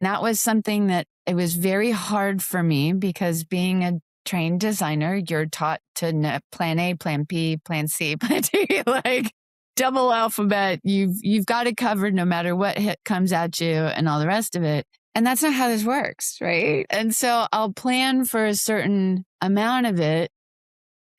That was something that it was very hard for me because being a trained designer, you're taught to know plan A, plan B, plan C, plan D, like double alphabet. You've got it covered no matter what hit comes at you and all the rest of it. And that's not how this works, right? And so I'll plan for a certain amount of it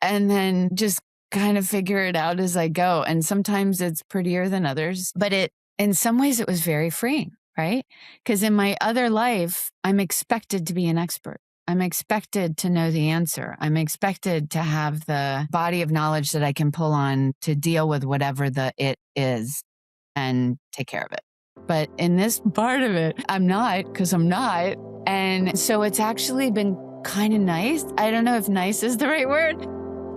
and then just kind of figure it out as I go. And sometimes it's prettier than others, but in some ways it was very freeing, right? Because in my other life, I'm expected to be an expert. I'm expected to know the answer. I'm expected to have the body of knowledge that I can pull on to deal with whatever the it is and take care of it. But in this part of it, I'm not, because I'm not. And so it's actually been kind of nice. I don't know if nice is the right word,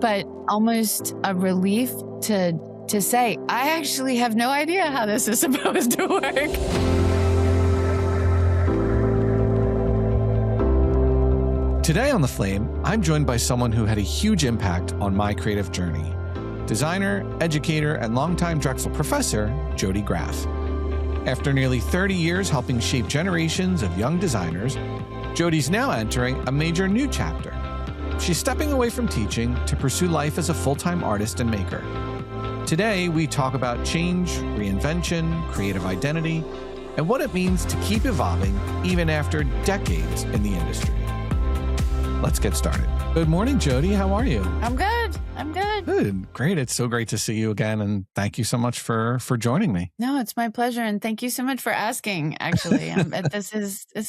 but almost a relief to say, I actually have no idea how this is supposed to work. Today on The Flame, I'm joined by someone who had a huge impact on my creative journey. Designer, educator, and longtime Drexel professor, Jody Graff. After nearly 30 years helping shape generations of young designers, Jody's now entering a major new chapter. She's stepping away from teaching to pursue life as a full-time artist and maker. Today, we talk about change, reinvention, creative identity, and what it means to keep evolving even after decades in the industry. Let's get started. Good morning, Jody. How are you? I'm good. Good. Great. It's so great to see you again. And thank you so much for joining me. No, it's my pleasure. And thank you so much for asking, actually. This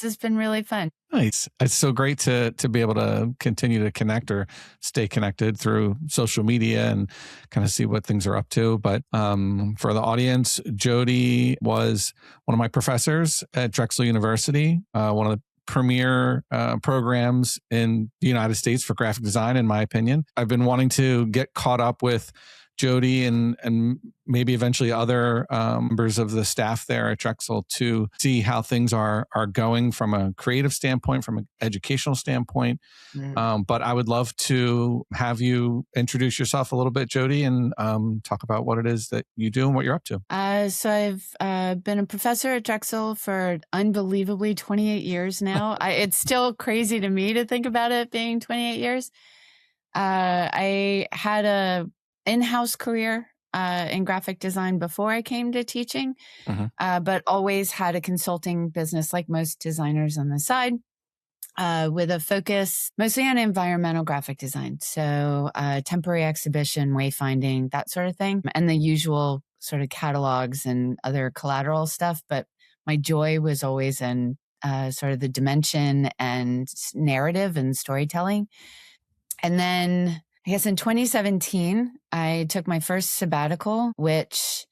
has been really fun. Nice. It's so great to be able to continue to connect or stay connected through social media and kind of see what things are up to. But for the audience, Jody was one of my professors at Drexel University, one of the premier programs in the United States for graphic design, in my opinion. I've been wanting to get caught up with Jody and maybe eventually other members of the staff there at Drexel to see how things are going from a creative standpoint, from an educational standpoint. But I would love to have you introduce yourself a little bit, Jody, and talk about what it is that you do and what you're up to. So I've been a professor at Drexel for unbelievably 28 years now. It's still crazy to me to think about it being 28 years. I had a in-house career in graphic design before I came to teaching, but always had a consulting business like most designers on the side, with a focus mostly on environmental graphic design. So temporary exhibition, wayfinding, that sort of thing, and the usual sort of catalogs and other collateral stuff. But my joy was always in sort of the dimension and narrative and storytelling. And then I guess in 2017, I took my first sabbatical, which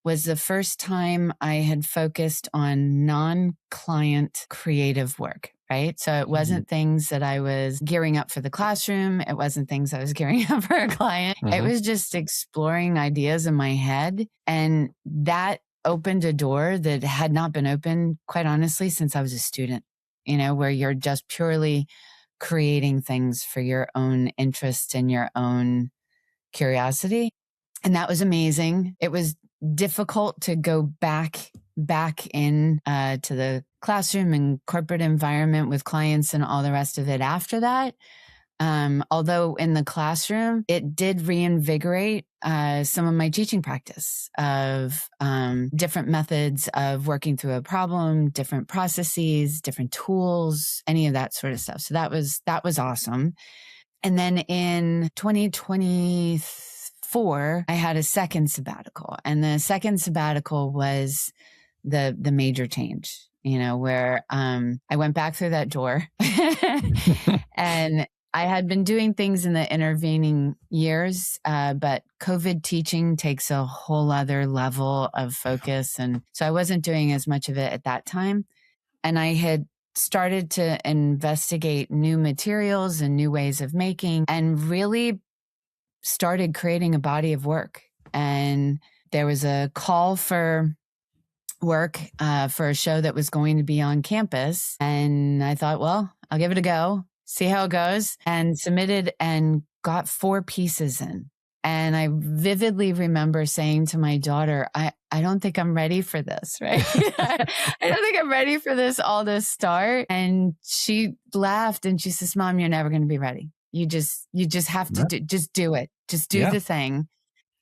was the first time I had focused on non-client creative work, right? So it wasn't things that I was gearing up for the classroom. It wasn't things I was gearing up for a client. It was just exploring ideas in my head. And that opened a door that had not been open, quite honestly, since I was a student, where you're just purely creating things for your own interest and your own curiosity. And that was amazing. It was difficult to go back in to the classroom and corporate environment with clients and all the rest of it after that. Although in the classroom, it did reinvigorate some of my teaching practice of different methods of working through a problem, different processes, different tools, any of that sort of stuff. So that was awesome. And then in 2024, I had a second sabbatical, and the second sabbatical was the major change, where I went back through that door and I had been doing things in the intervening years, but COVID teaching takes a whole other level of focus. And so I wasn't doing as much of it at that time. And I had started to investigate new materials and new ways of making and really started creating a body of work. And there was a call for work for a show that was going to be on campus. And I thought, well, I'll give it a go. See how it goes, and submitted and got 4 pieces in. And I vividly remember saying to my daughter, I don't think I'm ready for this, right? I don't think I'm ready for this all to start. And she laughed and she says, Mom, you're never going to be ready. You just have to just do it. Just do the thing.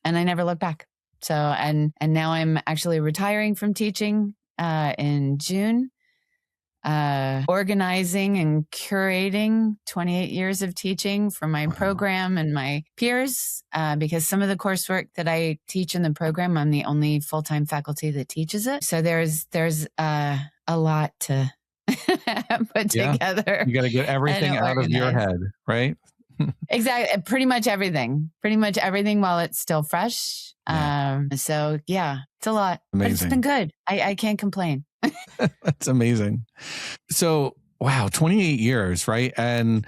And I never looked back. So, and now I'm actually retiring from teaching in June. Organizing and curating 28 years of teaching for my program and my peers, because some of the coursework that I teach in the program, I'm the only full-time faculty that teaches it. So there's a lot to put together. You got to get everything out of your head, right? Exactly. Pretty much everything while it's still fresh. So yeah, it's a lot, amazing. But it's been good. I can't complain. That's amazing. So, wow, 28 years, right? And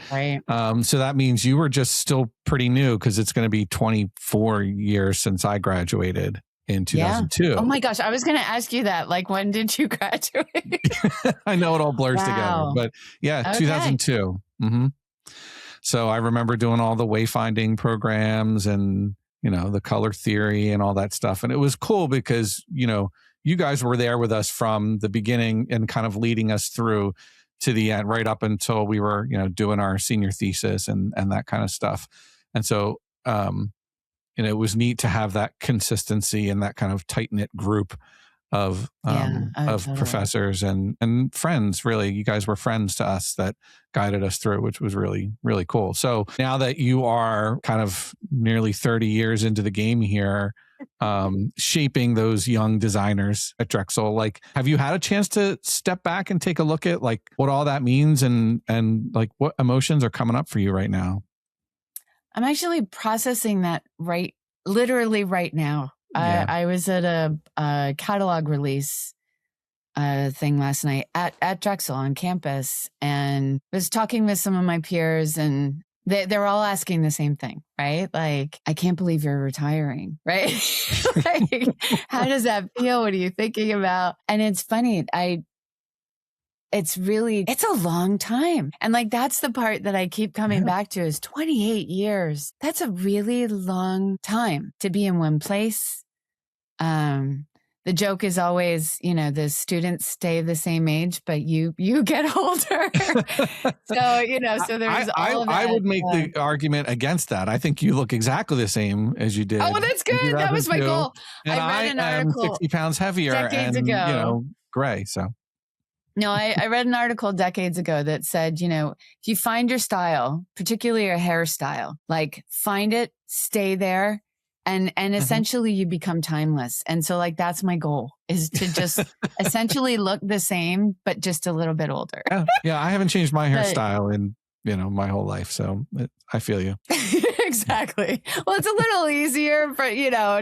so that means you were just still pretty new, because it's going to be 24 years since I graduated in 2002. Oh my gosh. I was going to ask you that. Like, when did you graduate? I know it all blurs together, but 2002. Mm-hmm. So I remember doing all the wayfinding programs and, the color theory and all that stuff. And it was cool because, you guys were there with us from the beginning and kind of leading us through to the end, right up until we were, doing our senior thesis and that kind of stuff. And so, it was neat to have that consistency and that kind of tight knit group of professors and friends. Really, you guys were friends to us that guided us through, which was really, really cool. So now that you are kind of nearly 30 years into the game here, shaping those young designers at Drexel, like, have you had a chance to step back and take a look at like what all that means and like what emotions are coming up for you right now? I'm actually processing that literally right now. I was at a catalog release thing last night at Drexel on campus, and was talking with some of my peers, and they're all asking the same thing, right? Like, I can't believe you're retiring, right? Like, how does that feel? What are you thinking about? And it's funny. It's a long time. And like, that's the part that I keep coming back to is 28 years. That's a really long time to be in one place. The joke is always, the students stay the same age, but you get older. So there's all of that. I would make the argument against that. I think you look exactly the same as you did. Oh, that's good. That was my goal. And I read an article 60 pounds heavier decades ago. Gray. So. No, I read an article decades ago that said, if you find your style, particularly your hairstyle, like, find it, stay there, and essentially you become timeless. And so, like, that's my goal, is to just essentially look the same, but just a little bit older. Yeah, I haven't changed my hairstyle in, my whole life. So I feel you. Exactly. Well, it's a little easier for,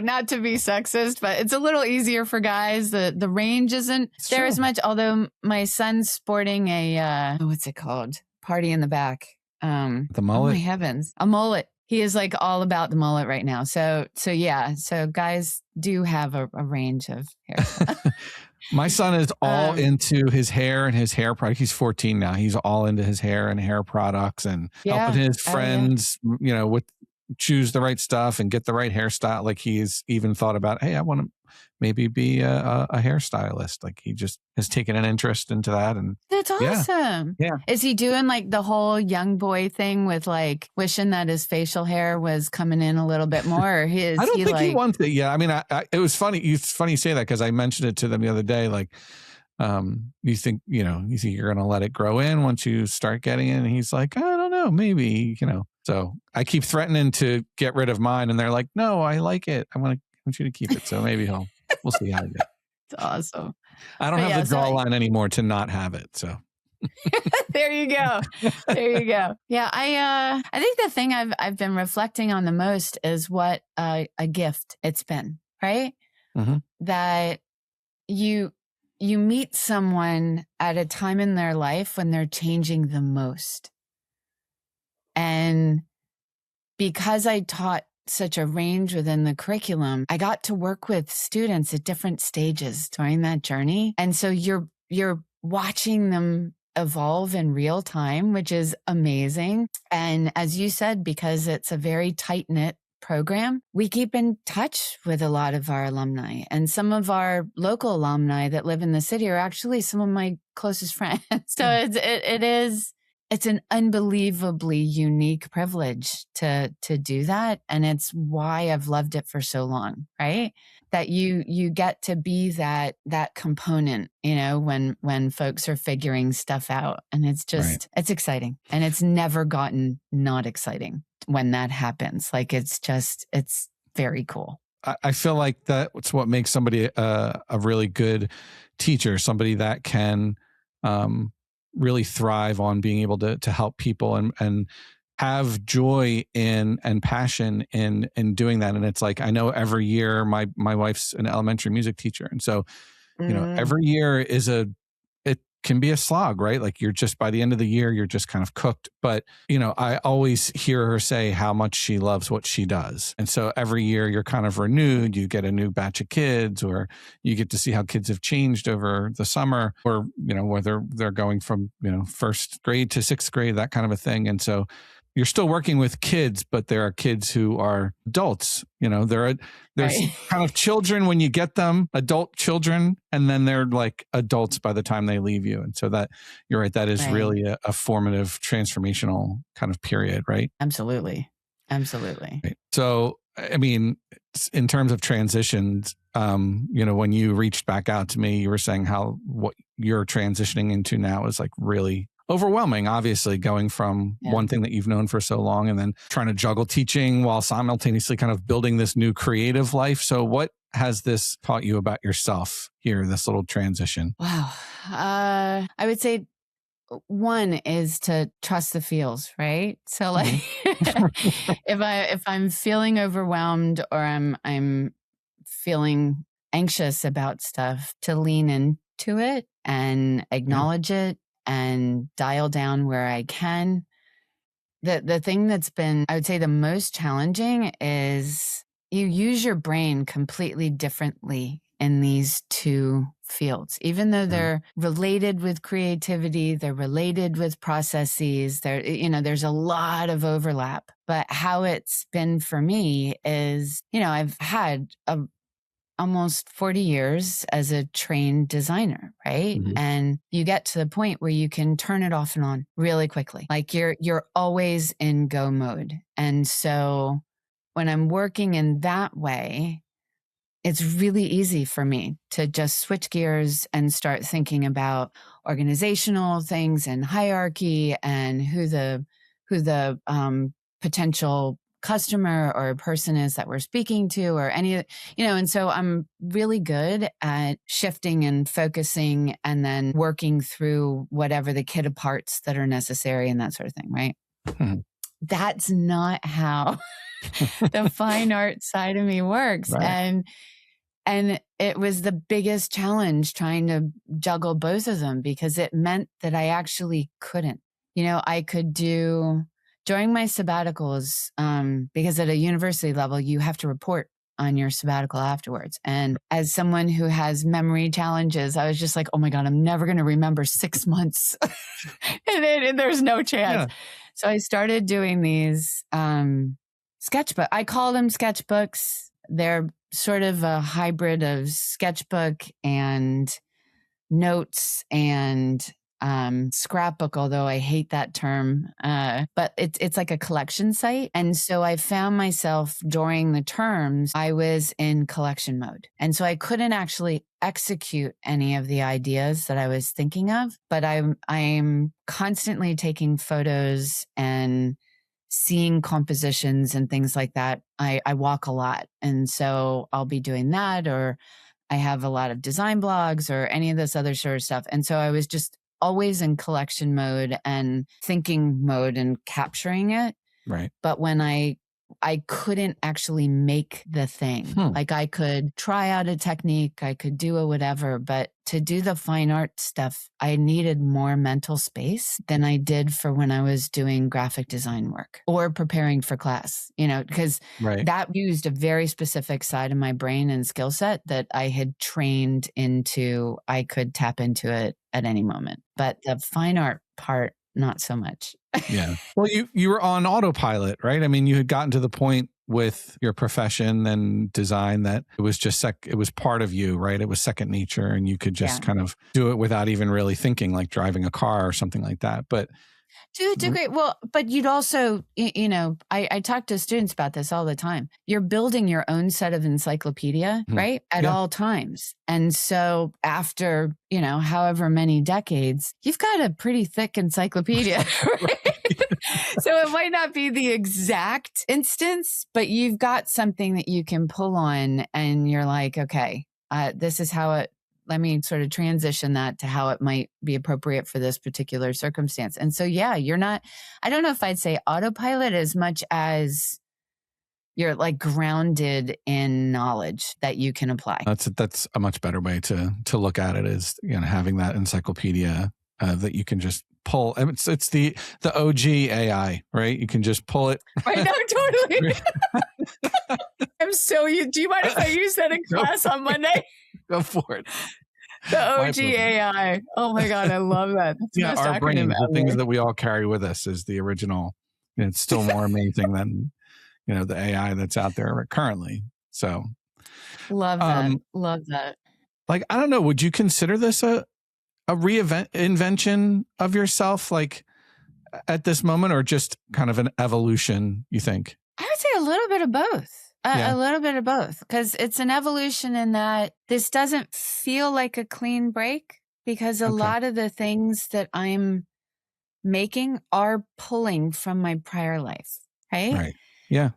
not to be sexist, but it's a little easier for guys. The range isn't there as much, although my son's sporting a, what's it called? Party in the back. The mullet? Oh my heavens. A mullet. He is like all about the mullet right now. So guys do have a range of hair. My son is all into his hair and his hair product. He's 14 now. He's all into his hair and hair products and helping his friends, choose the right stuff and get the right hairstyle. Like, he's even thought about, hey, I want to maybe be a hairstylist. Like, he just has taken an interest into that. And that's awesome. Yeah. Is he doing like the whole young boy thing with like wishing that his facial hair was coming in a little bit more? Or I don't think he wants it. Yeah. I mean, it was funny. It's funny you say that, because I mentioned it to them the other day. Like, you think you're going to let it grow in once you start getting it? And he's like, I don't know, maybe, So I keep threatening to get rid of mine, and they're like, no, I like it. I want you to keep it. So maybe we'll see how it goes. It's awesome. I don't have the jawline anymore to not have it. So there you go. Yeah. I think the thing I've been reflecting on the most is what a gift it's been, right? Mm-hmm. That you meet someone at a time in their life when they're changing the most. And because I taught such a range within the curriculum, I got to work with students at different stages during that journey. And so you're watching them evolve in real time, which is amazing. And as you said, because it's a very tight-knit program, we keep in touch with a lot of our alumni. And some of our local alumni that live in the city are actually some of my closest friends. So it's an unbelievably unique privilege to do that. And it's why I've loved it for so long, right? That you get to be that component, when folks are figuring stuff out. And it's just, It's exciting. And it's never gotten not exciting when that happens. Like, it's very cool. I feel like that's what makes somebody a really good teacher, somebody that can really thrive on being able to help people and have joy in and passion in doing that. And it's like, I know every year my wife's an elementary music teacher. And so, every year it can be a slog, right? Like, you're just, by the end of the year, you're just kind of cooked. But, I always hear her say how much she loves what she does. And so every year you're kind of renewed, you get a new batch of kids, or you get to see how kids have changed over the summer, or, whether they're going from, first grade to sixth grade, that kind of a thing. And so you're still working with kids, but there are kids who are adults. There's kind of children when you get them, adult children, and then they're like adults by the time they leave you. And so that, you're right, that is really a formative, transformational kind of period, right? Absolutely. Right. So, I mean, in terms of transitions, when you reached back out to me, you were saying how what you're transitioning into now is like really overwhelming, obviously, going from one thing that you've known for so long and then trying to juggle teaching while simultaneously kind of building this new creative life. So what has this taught you about yourself here, this little transition? Wow. I would say one is to trust the feels, right? So like if I'm feeling overwhelmed or I'm feeling anxious about stuff, to lean into it and acknowledge it and dial down where I can. The thing that's been, I would say, the most challenging is you use your brain completely differently in these two fields. Even though they're related with creativity, they're related with processes, there's a lot of overlap. But how it's been for me is, I've had almost 40 years as a trained designer, right? And you get to the point where you can turn it off and on really quickly. Like you're always in go mode. And so when I'm working in that way, it's really easy for me to just switch gears and start thinking about organizational things and hierarchy and who the potential customer or person is that we're speaking to, or any, and so I'm really good at shifting and focusing and then working through whatever the kit of parts that are necessary and that sort of thing, right? That's not how the fine art side of me works. Right. And it was the biggest challenge trying to juggle both of them, because it meant that I actually couldn't. I could do during my sabbaticals, because at a university level, you have to report on your sabbatical afterwards. And as someone who has memory challenges, I was just like, oh my God, I'm never going to remember 6 months. and there's no chance. Yeah. So I started doing these sketchbook. I call them sketchbooks. They're sort of a hybrid of sketchbook and notes and scrapbook, although I hate that term. But it's like a collection site. And so I found myself during the terms, I was in collection mode. And so I couldn't actually execute any of the ideas that I was thinking of, but I'm constantly taking photos and seeing compositions and things like that. I walk a lot. And so I'll be doing that, or I have a lot of design blogs or any of this other sort of stuff. And so I was just always in collection mode and thinking mode and capturing it. Right. But when I couldn't actually make the thing, like I could try out a technique, I could do a whatever, but to do the fine art stuff, I needed more mental space than I did for when I was doing graphic design work or preparing for class, because that used a very specific side of my brain and skill set that I had trained into. I could tap into it at any moment, but the fine art part, not so much. Yeah. Well, you were on autopilot, right? I mean, you had gotten to the point with your profession and design that it was just it was part of you, right? It was second nature, and you could just kind of do it without even really thinking, like driving a car or something like that. But to a degree, well, but you'd also, I talk to students about this all the time. You're building your own set of encyclopedia, right? At all times. And so after, however many decades, you've got a pretty thick encyclopedia, right? So it might not be the exact instance, but you've got something that you can pull on and you're like, okay, this is how let me sort of transition that to how it might be appropriate for this particular circumstance. And so, you're not, I don't know if I'd say autopilot as much as you're like grounded in knowledge that you can apply. That's a much better way to look at it, is, having that encyclopedia that you can just pull. It's the OG AI, right? You can just pull it. I know, totally. Do you mind if I use that in class on Monday? Go for it. The OG AI. Oh my God, I love that. That's our brains, the things that we all carry with us, is the original. It's still more amazing than the AI that's out there currently. So love that. Love that. Like, I don't know, would you consider this a reinvention of yourself, like at this moment, or just kind of an evolution, you think? I would say a little bit of both. A little bit of both, because it's an evolution in that this doesn't feel like a clean break, because a lot of the things that I'm making are pulling from my prior life, right? Right. Yeah.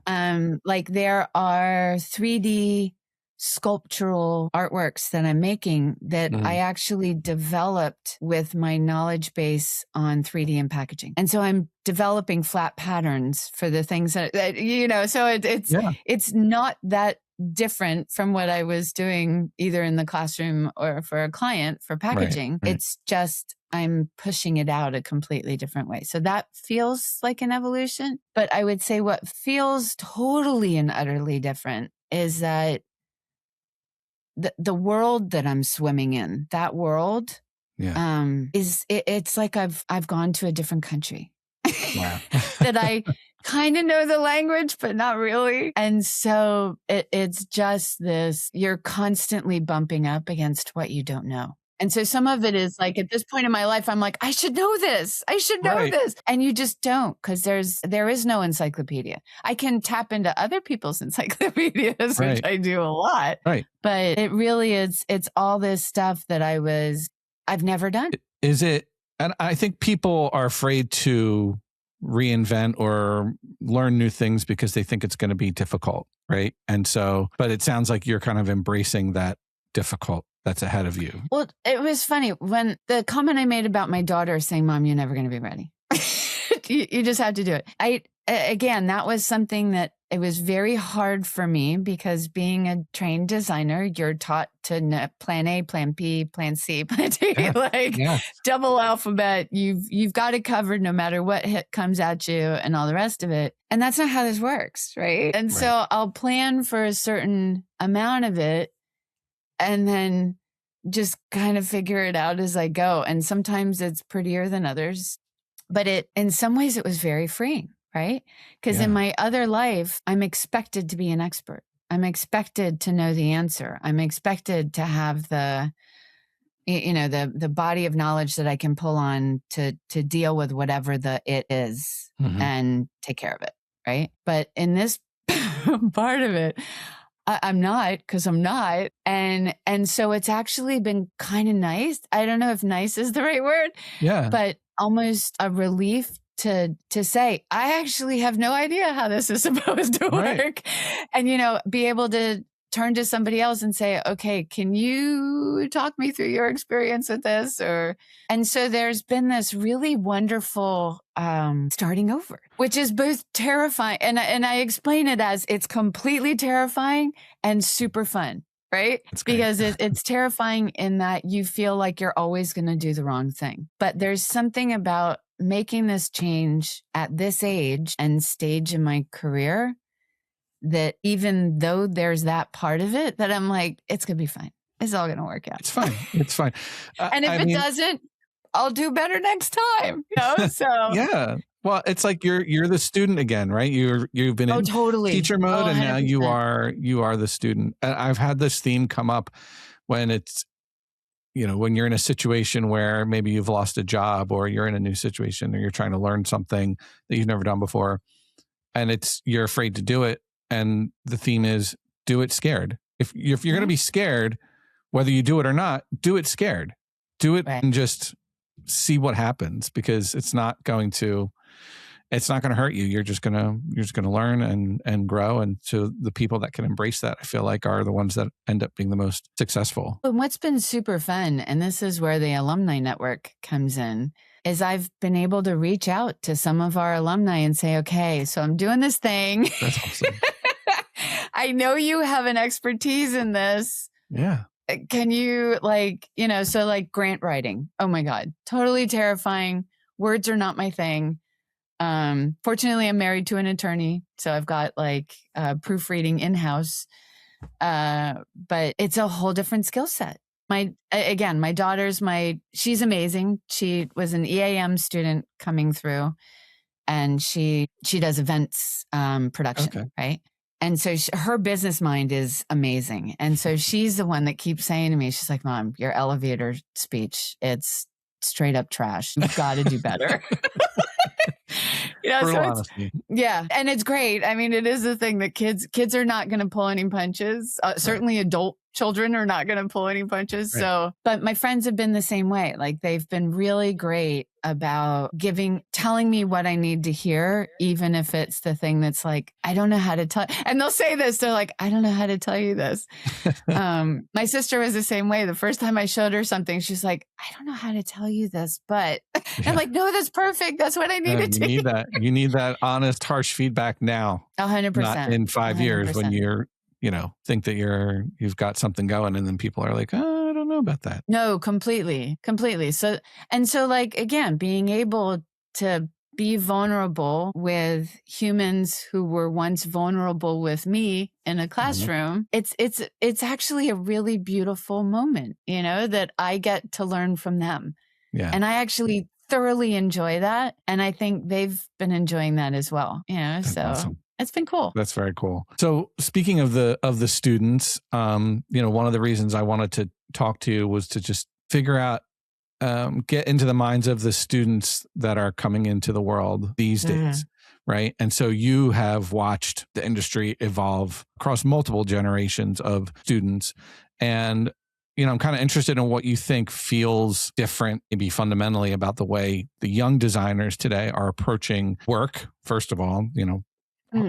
Like there are 3D sculptural artworks that I'm making that I actually developed with my knowledge base on 3D and packaging. And so I'm developing flat patterns for the things that so it's not that different from what I was doing either in the classroom or for a client for packaging. Right. It's just I'm pushing it out a completely different way. So that feels like an evolution. But I would say what feels totally and utterly different is that the world that I'm swimming in, that world, it's like I've gone to a different country. Wow. That I kind of know the language, but not really. And so it's just this, you're constantly bumping up against what you don't know. And so some of it is like, at this point in my life, I'm like, I should know this. I should know this. And you just don't, because there is no encyclopedia. I can tap into other people's encyclopedias, which I do a lot. Right. But it really is, it's all this stuff that I've never done. Is it, and I think people are afraid to reinvent or learn new things because they think it's going to be difficult, right? And so, but it sounds like you're kind of embracing that difficult that's ahead of you. Well, it was funny when the comment I made about my daughter saying, "Mom, you're never going to be ready. you just have to do it." Again, that was something that it was very hard for me, because being a trained designer, you're taught to know plan A, plan B, plan C, plan D, double alphabet. You've got it covered no matter what hit comes at you and all the rest of it. And that's not how this works, right? And so I'll plan for a certain amount of it and then just kind of figure it out as I go. And sometimes it's prettier than others, but in some ways it was very freeing. Right? Because in my other life, I'm expected to be an expert. I'm expected to know the answer. I'm expected to have the body of knowledge that I can pull on to deal with whatever it is and take care of it. Right. But in this part of it, I'm not, because I'm not. And so it's actually been kind of nice. I don't know if nice is the right word. Yeah. But almost a relief to say, I actually have no idea how this is supposed to work. And, be able to turn to somebody else and say, okay, can you talk me through your experience with this? And so there's been this really wonderful starting over, which is both terrifying. And I explain it as it's completely terrifying and super fun. Right? Because it's terrifying in that you feel like you're always going to do the wrong thing. But there's something about making this change at this age and stage in my career that even though there's that part of it, that I'm like, it's going to be fine. It's all going to work out. It's fine. It's fine. And if it doesn't, I'll do better next time. So Well, it's like you're the student again, right? You've been Oh, in totally. teacher mode, Oh, and now 100%. you are the student. And I've had this theme come up when it's, when you're in a situation where maybe you've lost a job, or you're in a new situation, or you're trying to learn something that you've never done before, and you're afraid to do it. And the theme is, do it scared. If you're going to be scared, whether you do it or not, do it scared. Do it Right. and just see what happens, because it's not going to hurt you. You're just gonna learn and grow. And so the people that can embrace that, I feel like, are the ones that end up being the most successful. And what's been super fun, and this is where the alumni network comes in, is I've been able to reach out to some of our alumni and say, okay, so I'm doing this thing. That's awesome. I know you have an expertise in this. Yeah. Can you so like grant writing? Oh my God, totally terrifying. Words are not my thing. Fortunately, I'm married to an attorney, so I've got proofreading in-house. But it's a whole different skill set. My daughter's she's amazing. She was an EAM student coming through, and she does events production, right? And so her business mind is amazing. And so she's the one that keeps saying to me, she's like, Mom, your elevator speech, it's straight up trash. You've got to do better. Yeah. And it's great. I mean, it is the thing that kids are not going to pull any punches. Certainly adult children are not going to pull any punches. Right. So, but my friends have been the same way. Like, they've been really great about telling me what I need to hear, even if it's the thing that's like, I don't know how to tell. And they'll say this, they're like, I don't know how to tell you this. My sister was the same way. The first time I showed her something, she's like, I don't know how to tell you this, but I'm like, no, that's perfect. That's what I needed to hear. You need that honest, harsh feedback now. 100%. Not in 5 years 100%. When you're, think that you've got something going, and then people are like, oh, I don't know about that. No, completely. So again, being able to be vulnerable with humans who were once vulnerable with me in a classroom, it's actually a really beautiful moment, that I get to learn from them. Yeah. And I actually thoroughly enjoy that. And I think they've been enjoying that as well. That's so awesome. It's been cool. That's very cool. So speaking of the students, one of the reasons I wanted to talk to you was to just figure out, get into the minds of the students that are coming into the world these days. Right. And so you have watched the industry evolve across multiple generations of students. And, I'm kind of interested in what you think feels different, maybe fundamentally, about the way the young designers today are approaching work, first of all,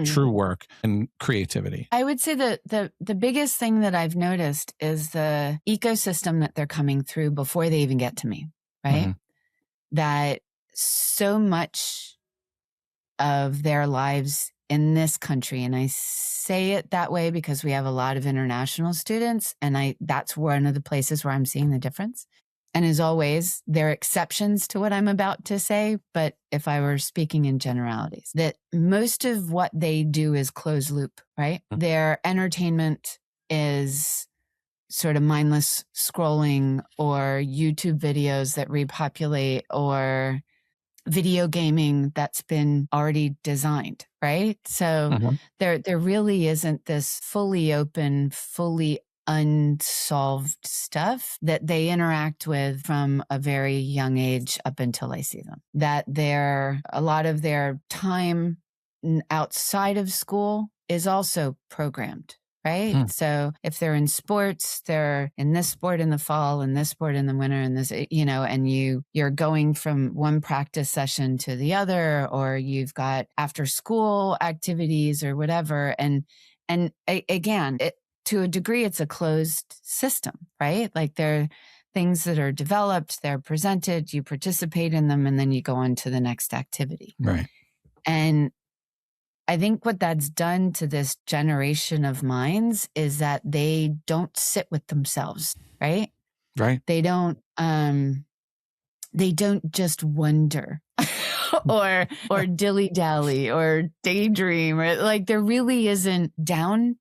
true work and creativity. I would say that the biggest thing that I've noticed is the ecosystem that they're coming through before they even get to me, right? Mm-hmm. That so much of their lives in this country, and I say it that way because we have a lot of international students, and that's one of the places where I'm seeing the difference. And as always, there are exceptions to what I'm about to say, but if I were speaking in generalities, that most of what they do is closed loop, right? Mm-hmm. Their entertainment is sort of mindless scrolling, or YouTube videos that repopulate, or video gaming that's been already designed, right? So there really isn't this fully open, fully unsolved stuff that they interact with from a very young age up until I see them. That a lot of their time outside of school is also programmed, right? So if they're in sports, they're in this sport in the fall and this sport in the winter, and this, and you're going from one practice session to the other, or you've got after school activities or whatever. And again, to a degree, it's a closed system, right? Like, there are things that are developed, they're presented, you participate in them, and then you go on to the next activity. Right. And I think what that's done to this generation of minds is that they don't sit with themselves, right? Right. They don't just wonder or dilly-dally or daydream, or like, there really isn't downtime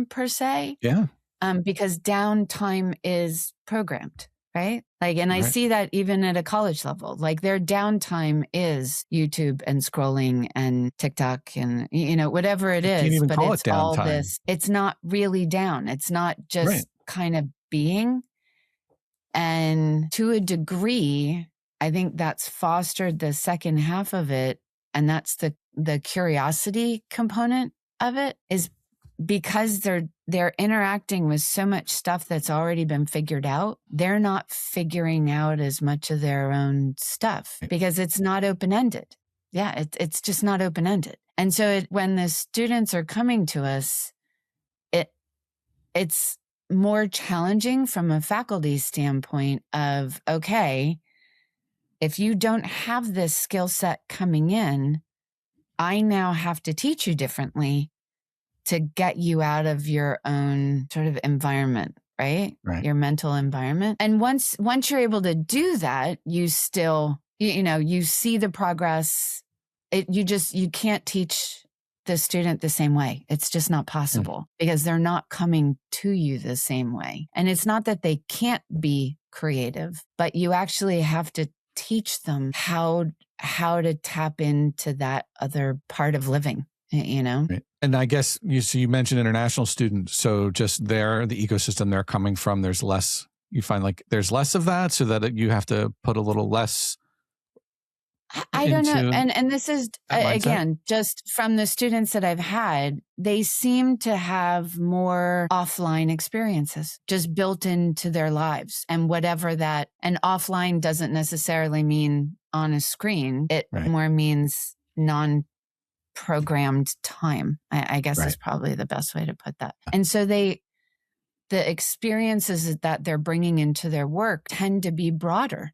per se. Yeah. Because downtime is programmed. right? Like, and I Right. see that even at a college level, like their downtime is YouTube and scrolling and TikTok and, whatever it You can't is, even but call it's it all downtime. this, it's not really down. It's not Right. just kind of being. And to a degree, I think that's fostered the second half of it. And that's the curiosity component of it, is because they're interacting with so much stuff that's already been figured out. They're not figuring out as much of their own stuff because it's not open-ended. Yeah, it's just not open-ended. And so when the students are coming to us, it's more challenging from a faculty standpoint of, okay, if you don't have this skill set coming in, I now have to teach you differently to get you out of your own sort of environment, right? Right. Your mental environment. And once you're able to do that, you still, you see the progress. You can't teach the student the same way. It's just not possible because they're not coming to you the same way. And it's not that they can't be creative, but you actually have to teach them how to tap into that other part of living, Right. And I guess you mentioned international students. So just the ecosystem they're coming from, you find like there's less of that, so that you have to put a little less I don't know. into And this is, that mindset. again, just from the students that I've had, they seem to have more offline experiences just built into their lives. And whatever that, and offline doesn't necessarily mean on a screen. It more means non-programmed time, I guess is probably the best way to put that. And so the experiences that they're bringing into their work tend to be broader.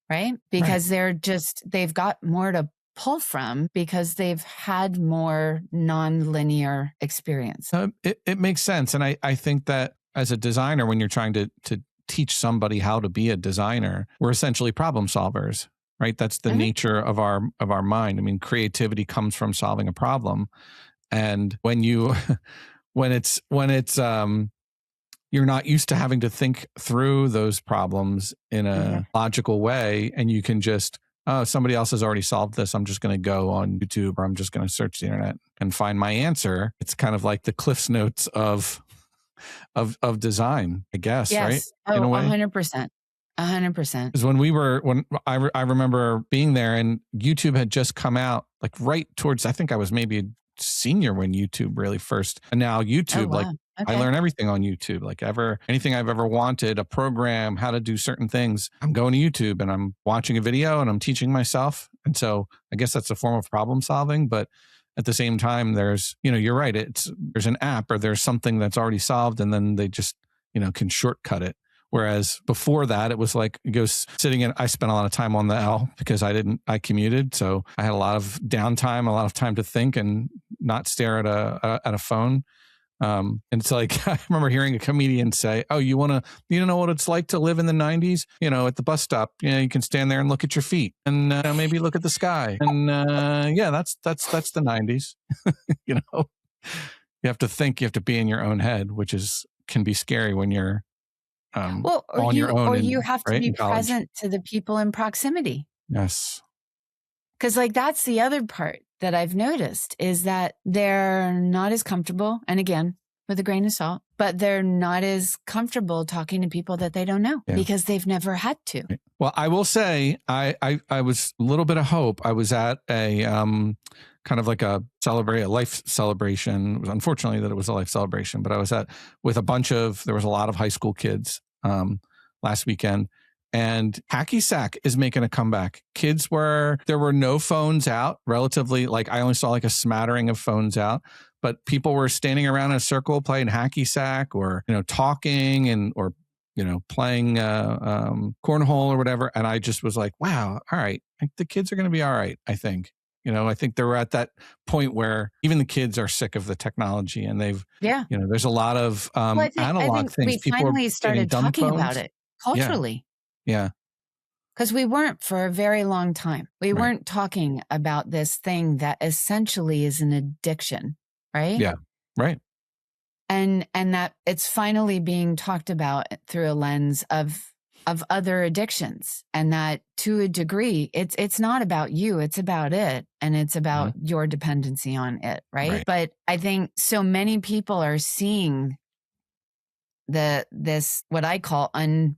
Right? Because they've got more to pull from because they've had more non-linear experience. It makes sense. And I think that as a designer, when you're trying to teach somebody how to be a designer, we're essentially problem solvers, right? That's the nature of our mind. I mean, creativity comes from solving a problem. And when it's you're not used to having to think through those problems in a logical way, and you can just, somebody else has already solved this. I'm just going to go on YouTube, or I'm just going to search the internet and find my answer. It's kind of like the Cliff's Notes of design, I guess, right? In a way. 100%. 100%. Because when I remember being there, and YouTube had just come out, like right towards, I think I was maybe a senior when YouTube really first, and now YouTube, I learn everything on YouTube. Like anything I've ever wanted, a program, how to do certain things, I'm going to YouTube and I'm watching a video and I'm teaching myself. And so I guess that's a form of problem solving. But at the same time, there's, you're right. There's an app or there's something that's already solved, and then they just, can shortcut it. Whereas before that, it was like I spent a lot of time on the L because I commuted. So I had a lot of downtime, a lot of time to think and not stare at a phone. And it's like, I remember hearing a comedian say, "Oh, you know what it's like to live in the 90s? At the bus stop, you can stand there and look at your feet and maybe look at the sky. And that's the 90s. You have to think, you have to be in your own head, which can be scary when you're on your own. Or you have to be present to the people in proximity. Yes. Because that's the other part that I've noticed is that they're not as comfortable, and again, with a grain of salt, but they're not as comfortable talking to people that they don't know because they've never had to. Well, I will say I was a little bit of hope. I was at a kind of like a life celebration. It was unfortunately that it was a life celebration, but I was with there was a lot of high school kids last weekend. And hacky sack is making a comeback. There were no phones out, relatively, like I only saw like a smattering of phones out, but people were standing around in a circle playing hacky sack or, talking or playing cornhole or whatever. And I just was like, wow, all right. The kids are going to be all right, I think. I think they're at that point where even the kids are sick of the technology, and there's a lot of analog things. We finally started talking about it culturally. Yeah. Because we weren't for a very long time. We weren't talking about this thing that essentially is an addiction, right? Yeah. Right. And that it's finally being talked about through a lens of of other addictions, and that to a degree, it's not about you, it's about it, and it's about your dependency on it, right? But I think so many people are seeing this what I call unended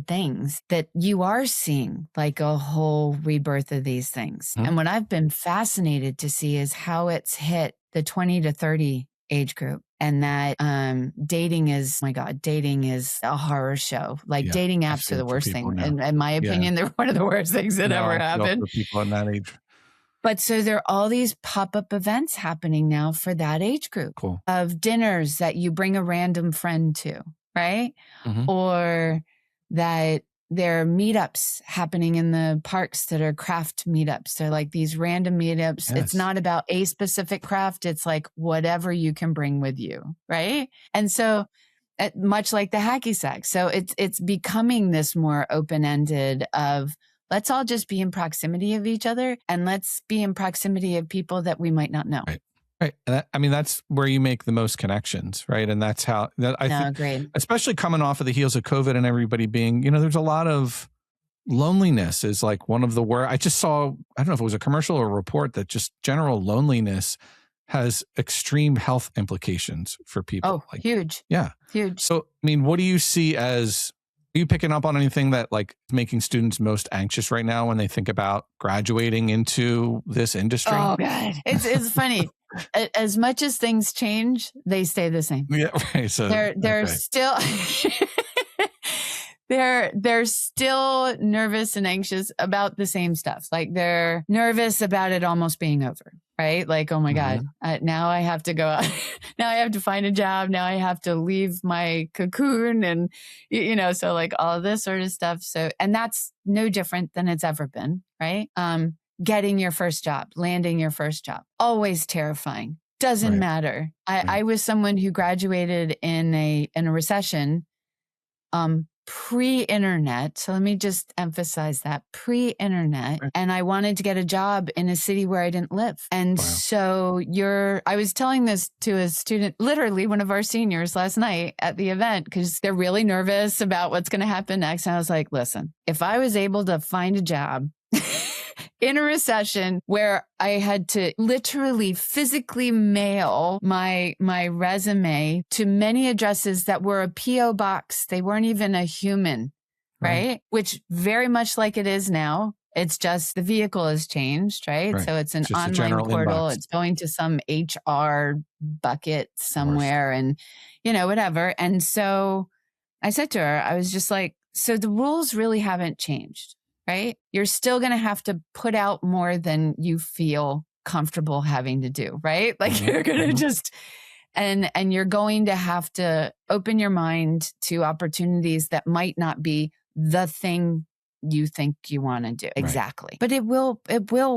things, that you are seeing like a whole rebirth of these things. And what I've been fascinated to see is how it's hit the 20 to 30 age group. And that dating is, oh my God, dating is a horror show. Like dating apps are the worst thing. In my opinion, they're one of the worst things that ever happened. For people in that age. But so there are all these pop-up events happening now for that age group of dinners that you bring a random friend to, right? Or that there are meetups happening in the parks that are craft meetups. They're like these random meetups. It's not about a specific craft. It's like whatever you can bring with you, right? And so much like the hacky sack. So it's becoming this more open-ended of let's all just be in proximity of each other, and let's be in proximity of people that we might not know. Right. And that's where you make the most connections, right? And that's how I think, great. Especially coming off of the heels of COVID and everybody being, there's a lot of loneliness is like one of the worst. I just saw, I don't know if it was a commercial or a report that just general loneliness has extreme health implications for people. Oh, huge. Yeah. Huge. So, what do you see as, are you picking up on anything that like making students most anxious right now when they think about graduating into this industry? Oh God. It's funny. As much as things change, they stay the same. Yeah, right. So they're still they're still nervous and anxious about the same stuff. Like they're nervous about it almost being over, right? Like, oh my God, now I have to go out. Now I have to find a job. Now I have to leave my cocoon, and so like all of this sort of stuff. So, and that's no different than it's ever been, right? Getting your first job, landing your first job, always terrifying. Doesn't matter. I was someone who graduated in a recession, pre-internet. So let me just emphasize that, pre-internet. And I wanted to get a job in a city where I didn't live. And so I was telling this to a student, literally one of our seniors last night at the event, because they're really nervous about what's going to happen next. And I was like, listen, if I was able to find a job in a recession where I had to literally physically mail my resume to many addresses that were a P.O. box. They weren't even a human, right? Which very much like it is now. It's just the vehicle has changed, right? So it's an online portal. Inbox. It's going to some HR bucket somewhere and, whatever. And so I said to her, I was just like, so the rules really haven't changed. Right? You're still going to have to put out more than you feel comfortable having to do, right? Like you're going to just, and you're going to have to open your mind to opportunities that might not be the thing you think you want to do. Exactly. But it will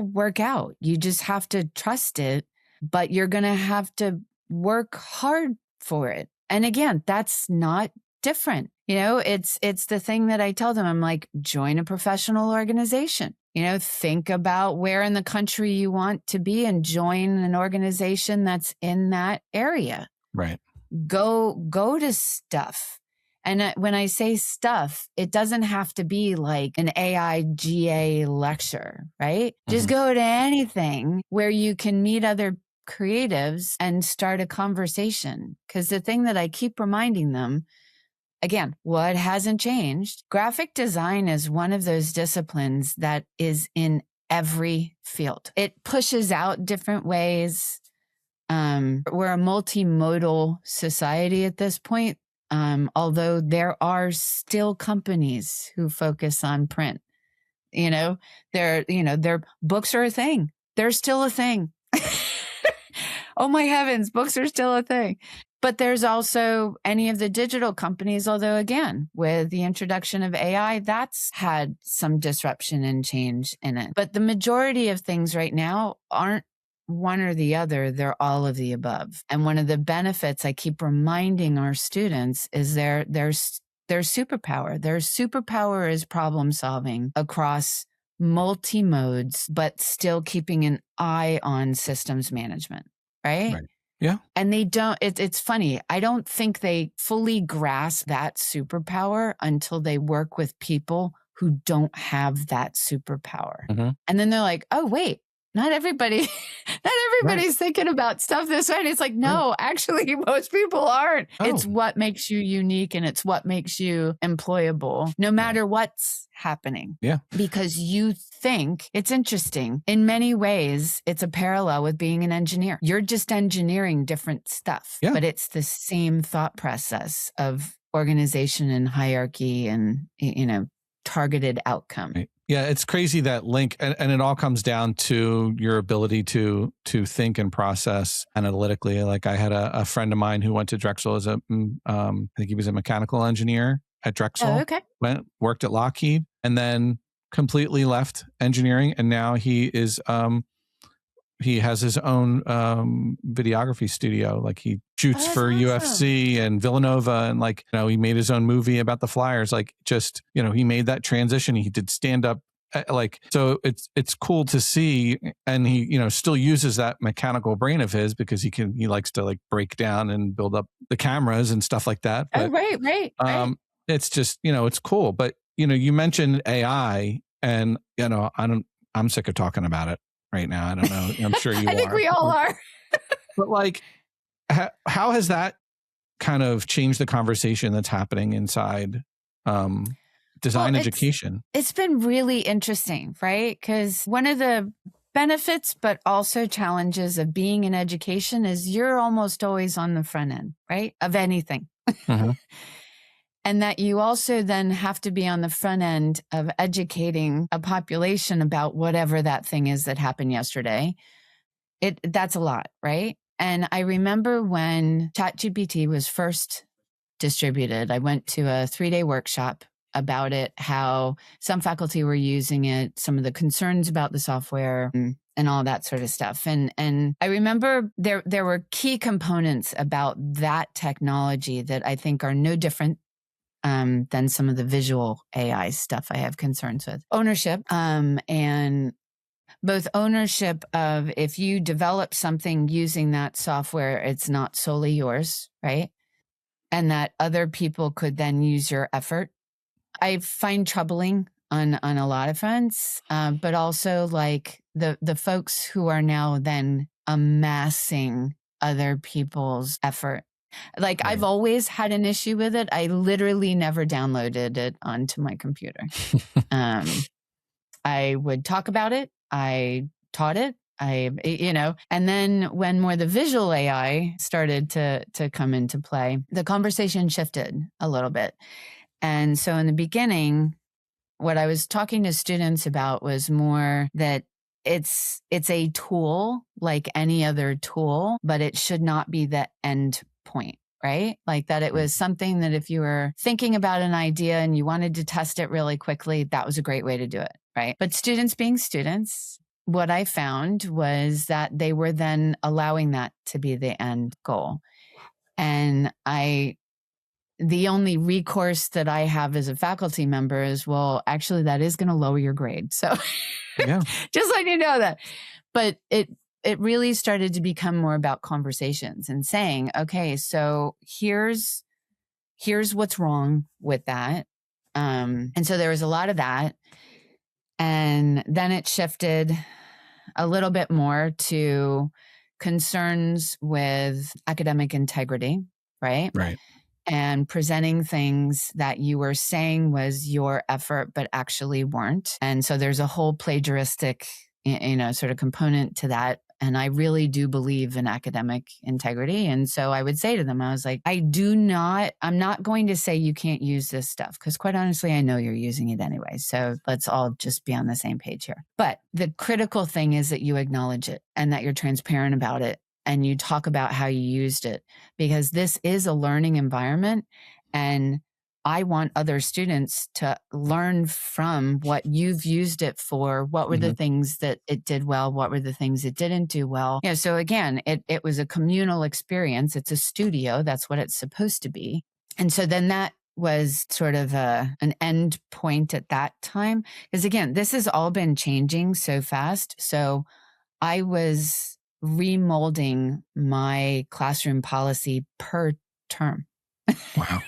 work out. You just have to trust it, but you're going to have to work hard for it. And again, that's not different. It's the thing that I tell them. I'm like, join a professional organization. Think about where in the country you want to be and join an organization that's in that area. Right. Go to stuff. And when I say stuff, it doesn't have to be like an AI GA lecture, right? Just go to anything where you can meet other creatives and start a conversation. Because the thing that I keep reminding them, again, what hasn't changed? Graphic design is one of those disciplines that is in every field. It pushes out different ways. We're a multimodal society at this point, although there are still companies who focus on print. Their books are a thing. They're still a thing. Oh my heavens, books are still a thing. But there's also any of the digital companies, although again, with the introduction of AI, that's had some disruption and change in it. But the majority of things right now aren't one or the other. They're all of the above. And one of the benefits I keep reminding our students is their superpower. Their superpower is problem solving across multi-modes, but still keeping an eye on systems management, right? Yeah. And they don't, it's funny. I don't think they fully grasp that superpower until they work with people who don't have that superpower. Mhm. And then they're like, oh, wait, not everybody, not everybody's thinking about stuff this way. And it's like, no, actually, most people aren't. It's Oh. what makes you unique and it's what makes you employable, no matter what's happening. Yeah. Because you think it's interesting. In many ways, it's a parallel with being an engineer. You're just engineering different stuff, Yeah. but it's the same thought process of organization and hierarchy and, targeted outcome. Right. Yeah, it's crazy that link, and it all comes down to your ability to think and process analytically. Like I had a friend of mine who went to Drexel as I think he was a mechanical engineer at Drexel. Oh, okay. Worked at Lockheed, and then completely left engineering, and now he has his own videography studio. Like he shoots for awesome. UFC and Villanova, and he made his own movie about the Flyers. Like just, he made that transition. He did stand up. So it's cool to see, and he still uses that mechanical brain of his because he likes to break down and build up the cameras and stuff like that. But, right. It's just it's cool. But you mentioned AI, and I'm sick of talking about it right now. I don't know. I'm sure you I think we all are. But how has that kind of changed the conversation that's happening inside design education? It's been really interesting, right? Because one of the benefits, but also challenges of being in education is you're almost always on the front end, right? Of anything. Mhm. And that you also then have to be on the front end of educating a population about whatever that thing is that happened yesterday. That's a lot, right? And I remember when ChatGPT was first distributed, I went to a 3-day workshop about it, how some faculty were using it, some of the concerns about the software and all that sort of stuff. And I remember there were key components about that technology that I think are no different than some of the visual AI stuff I have concerns with. Ownership, and both ownership of if you develop something using that software, it's not solely yours, right? And that other people could then use your effort. I find troubling on a lot of fronts, but also the folks who are now then amassing other people's effort. Right. I've always had an issue with it. I literally never downloaded it onto my computer. I would talk about it. I taught it. And then when more the visual AI started to come into play, the conversation shifted a little bit. And so in the beginning, what I was talking to students about was more that it's a tool like any other tool, but it should not be the end point, right? Like that it was something that if you were thinking about an idea and you wanted to test it really quickly, that was a great way to do it, right? But students being students, what I found was that they were then allowing that to be the end goal. And the only recourse that I have as a faculty member is, well, actually, that is going to lower your grade. So Yeah. just letting you know that. But it really started to become more about conversations and saying, okay, so here's what's wrong with that. And so there was a lot of that. And then it shifted a little bit more to concerns with academic integrity, right? Right. And presenting things that you were saying was your effort, but actually weren't. And so there's a whole plagiaristic, sort of component to that. And I really do believe in academic integrity. And so I would say to them, I was like, I'm not going to say you can't use this stuff, because quite honestly, I know you're using it anyway. So let's all just be on the same page here. But the critical thing is that you acknowledge it and that you're transparent about it. And you talk about how you used it, because this is a learning environment. And I want other students to learn from what you've used it for. What were the things that it did well? What were the things it didn't do well? So again, it was a communal experience. It's a studio. That's what it's supposed to be. And so then that was sort of an end point at that time. Because again, this has all been changing so fast. So I was remolding my classroom policy per term. Wow.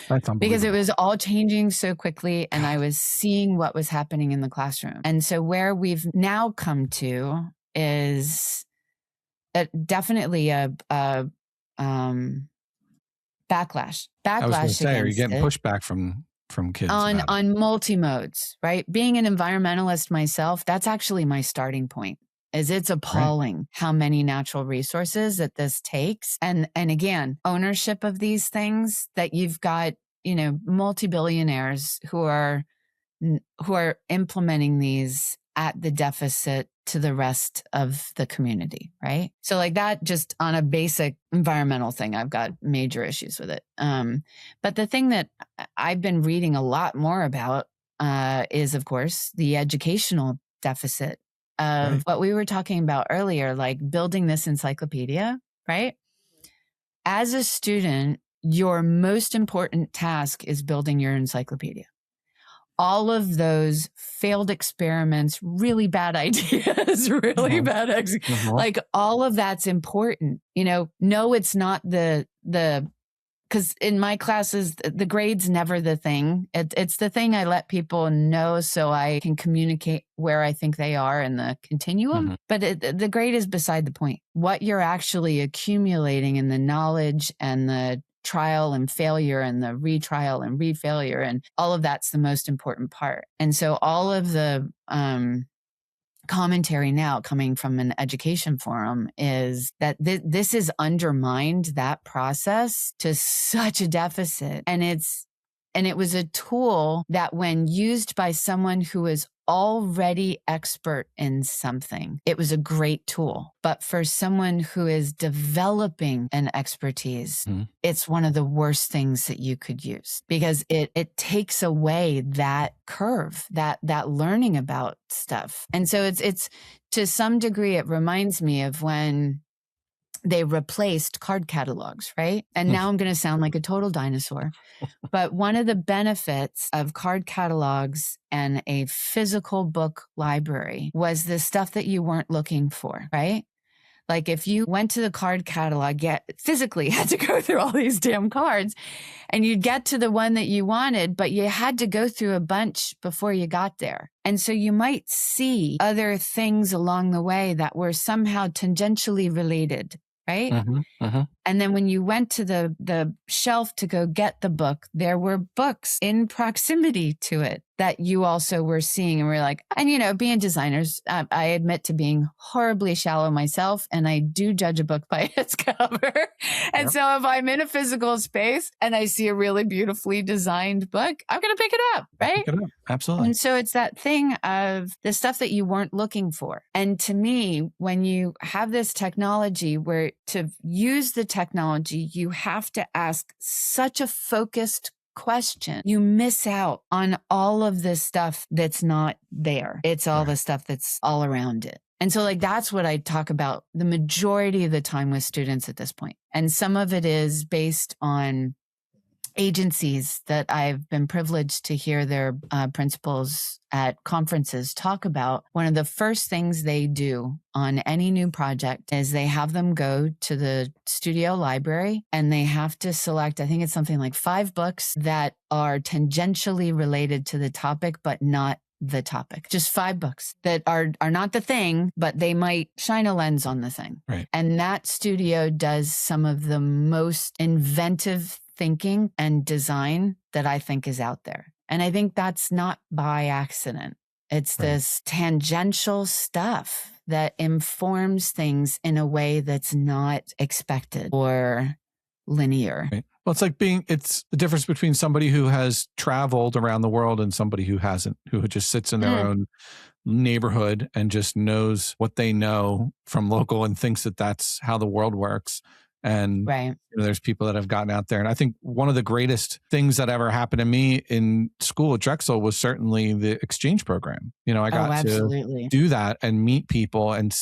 That's unbelievable. Because it was all changing so quickly and I was seeing what was happening in the classroom. And so where we've now come to is definitely a backlash. I was going to say, are you getting it pushback from kids on multi-modes, right? Being an environmentalist myself, that's actually my starting point. Is it's appalling how many natural resources that this takes. And again, ownership of these things that you've got, multi-billionaires who are implementing these at the deficit to the rest of the community, right? So like that, just on a basic environmental thing, I've got major issues with it. But the thing that I've been reading a lot more about is, of course, the educational deficit of what we were talking about earlier, like building this encyclopedia, right? As a student, your most important task is building your encyclopedia. All of those failed experiments, really bad ideas, really bad, like all of that's important. No, it's not because in my classes, the grade's never the thing. It's the thing I let people know so I can communicate where I think they are in the continuum. But the grade is beside the point. What you're actually accumulating in the knowledge and the trial and failure and the retrial and refailure and all of that's the most important part. And so all of the commentary now coming from an education forum is that this has undermined that process to such a deficit. And it was a tool that when used by someone who is already expert in something, it was a great tool. But for someone who is developing an expertise, it's one of the worst things that you could use because it takes away that curve, that learning about stuff. And so it's to some degree, it reminds me of when they replaced card catalogs, right? And now I'm going to sound like a total dinosaur. But one of the benefits of card catalogs and a physical book library was the stuff that you weren't looking for, right? Like if you went to the card catalog, physically had to go through all these damn cards and you'd get to the one that you wanted, but you had to go through a bunch before you got there. And so you might see other things along the way that were somehow tangentially related, right? And then when you went to the shelf to go get the book, there were books in proximity to it that you also were seeing. And we're like, and being designers, I admit to being horribly shallow myself, and I do judge a book by its cover. And so if I'm in a physical space and I see a really beautifully designed book, I'm going to pick it up, right? Pick it up. Absolutely. And so it's that thing of the stuff that you weren't looking for. And to me, when you have this technology where to use the technology, you have to ask such a focused question. You miss out on all of this stuff that's not there. It's all the stuff that's all around it. And so that's what I talk about the majority of the time with students at this point. And some of it is based on agencies that I've been privileged to hear their principals at conferences talk about. One of the first things they do on any new project is they have them go to the studio library and they have to select, I think it's something like 5 books that are tangentially related to the topic, but not the topic. Just 5 books that are not the thing, but they might shine a lens on the thing. Right. And that studio does some of the most inventive thinking and design that I think is out there. And I think that's not by accident. It's this tangential stuff that informs things in a way that's not expected or linear. Right. Well, it's the difference between somebody who has traveled around the world and somebody who hasn't, who just sits in their own neighborhood and just knows what they know from local and thinks that that's how the world works. And there's people that have gotten out there. And I think one of the greatest things that ever happened to me in school at Drexel was certainly the exchange program. I got to do that and meet people and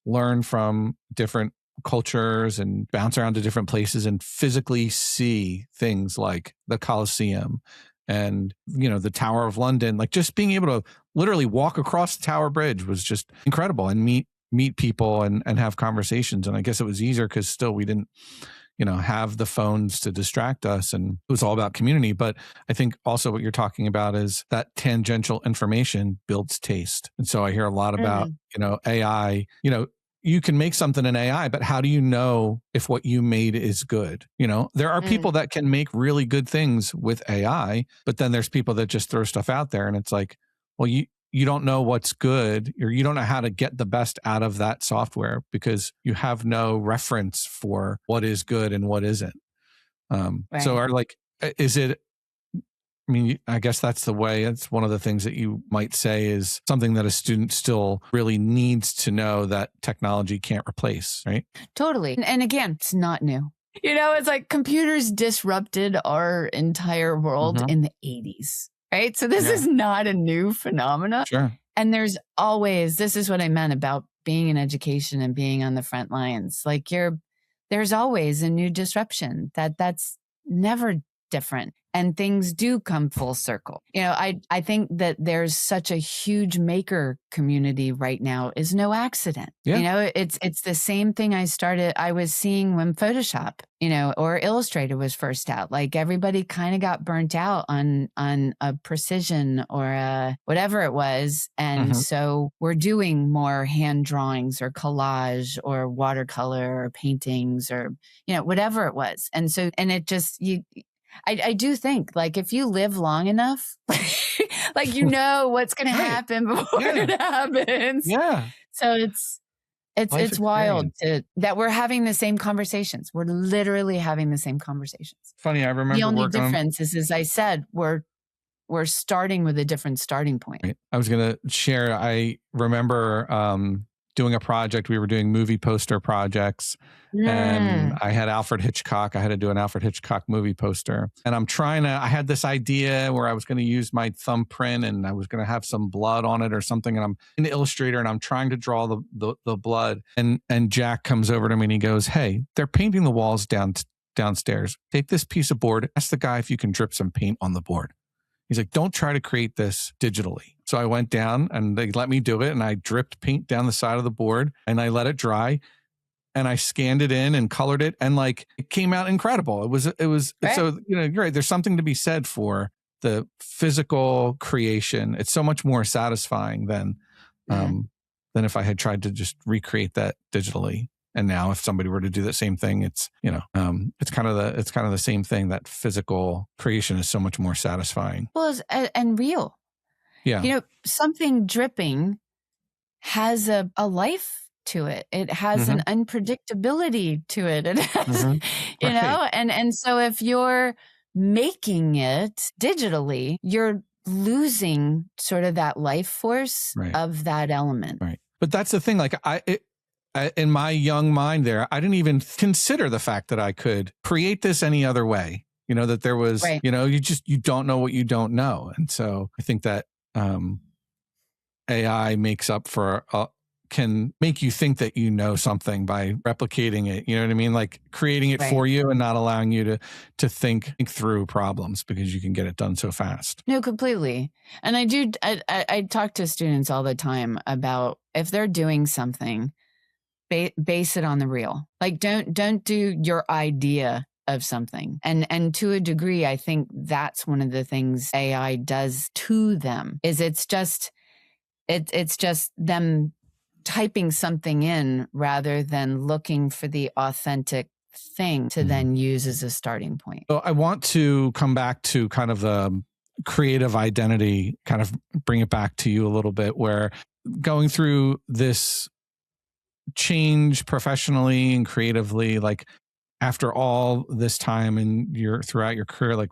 learn from different cultures and bounce around to different places and physically see things like the Colosseum and, the Tower of London. Like just being able to literally walk across the Tower Bridge was just incredible and meet meet people and have conversations. And I guess it was easier because still we didn't, have the phones to distract us, and it was all about community. But I think also what you're talking about is that tangential information builds taste. And so I hear a lot about, AI, you can make something in AI, but how do you know if what you made is good? There are people that can make really good things with AI, but then there's people that just throw stuff out there, and it's like, well, you don't know what's good, or you don't know how to get the best out of that software because you have no reference for what is good and what isn't. So is it, I mean, I guess that's the way. It's one of the things that you might say is something that a student still really needs to know that technology can't replace, right? Totally. And again, it's not new. It's like computers disrupted our entire world in the 80s, right? So this is not a new phenomenon. Sure. And this is what I meant about being in education and being on the front lines. Like there's always a new disruption that's never different. And things do come full circle. I think that there's such a huge maker community right now is no accident. Yeah. It's the same thing I was seeing when Photoshop, or Illustrator was first out. Like everybody kind of got burnt out on a precision or whatever it was. And so we're doing more hand drawings or collage or watercolor or paintings or, whatever it was. And so, and it just, I do think, like, if you live long enough, like, what's going to happen before it happens. Yeah. So it's wild that we're having the same conversations. We're literally having the same conversations. Funny, I remember the only difference is, as I said, we're starting with a different starting point. Right. I was going to share, I remember doing a project. We were doing movie poster projects, and I had Alfred Hitchcock. I had to do an Alfred Hitchcock movie poster, and I had this idea where I was going to use my thumbprint and I was going to have some blood on it or something. And I'm in Illustrator and I'm trying to draw the blood. And Jack comes over to me and he goes, "Hey, they're painting the walls downstairs. Take this piece of board. Ask the guy if you can drip some paint on the board." He's like, "Don't try to create this digitally." So I went down and they let me do it. And I dripped paint down the side of the board and I let it dry and I scanned it in and colored it. And like, it came out incredible. It was, right. So, you're right. There's something to be said for the physical creation. It's so much more satisfying than if I had tried to just recreate that digitally. And now if somebody were to do the same thing, it's, it's kind of the same thing. That physical creation is so much more satisfying. Well, and real. Yeah. Something dripping has a life to it. It has an unpredictability to it. It has, and so if you're making it digitally, you're losing sort of that life force of that element. Right. But that's the thing. Like in my young mind there, I didn't even consider the fact that I could create this any other way. That there was, you don't know what you don't know. And so I think that AI makes up for, can make you think that you know something by replicating it. You know what I mean? Like creating it for you and not allowing you to think through problems because you can get it done so fast. No, completely. And I talk to students all the time about if they're doing something, base it on the real. Like don't do your idea of something. And to a degree, I think that's one of the things AI does to them is it's just them typing something in rather than looking for the authentic thing to then use as a starting point. So I want to come back to kind of the creative identity, kind of bring it back to you a little bit, where going through this change professionally and creatively, like after all this time and throughout your career, like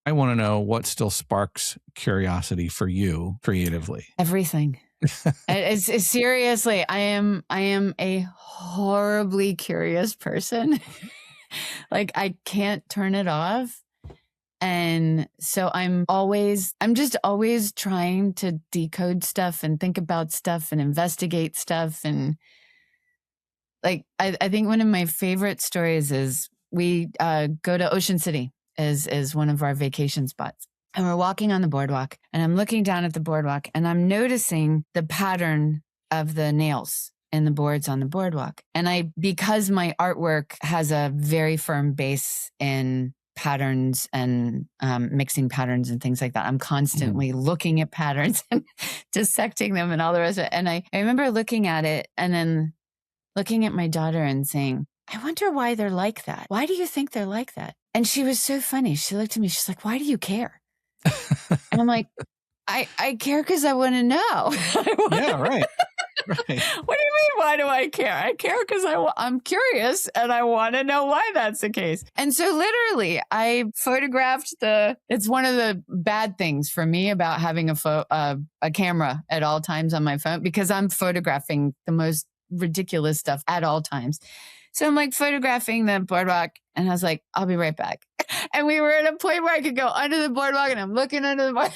I want to know what still sparks curiosity for you creatively. Everything. It's seriously, I am a horribly curious person. Like I can't turn it off. And so I'm just always trying to decode stuff and think about stuff and investigate stuff. And like, I think one of my favorite stories is we go to Ocean City as one of our vacation spots. And we're walking on the boardwalk and I'm looking down at the boardwalk and I'm noticing the pattern of the nails in the boards on the boardwalk. And because my artwork has a very firm base in patterns and mixing patterns and things like that, I'm constantly looking at patterns and dissecting them and all the rest of it. And I remember looking at it and then looking at my daughter and saying, I wonder why they're like that. Why do you think they're like that? And she was so funny. She looked at me. She's like, why do you care? And I'm like, I care because I want to know. Yeah, right. Right. What do you mean, why do I care? I care because I'm curious and I want to know why that's the case. And so literally I photographed it's one of the bad things for me about having a camera at all times on my phone, because I'm photographing the most ridiculous stuff at all times. So I'm like photographing the boardwalk and I was like, I'll be right back. And we were at a point where I could go under the boardwalk and I'm looking under the boardwalk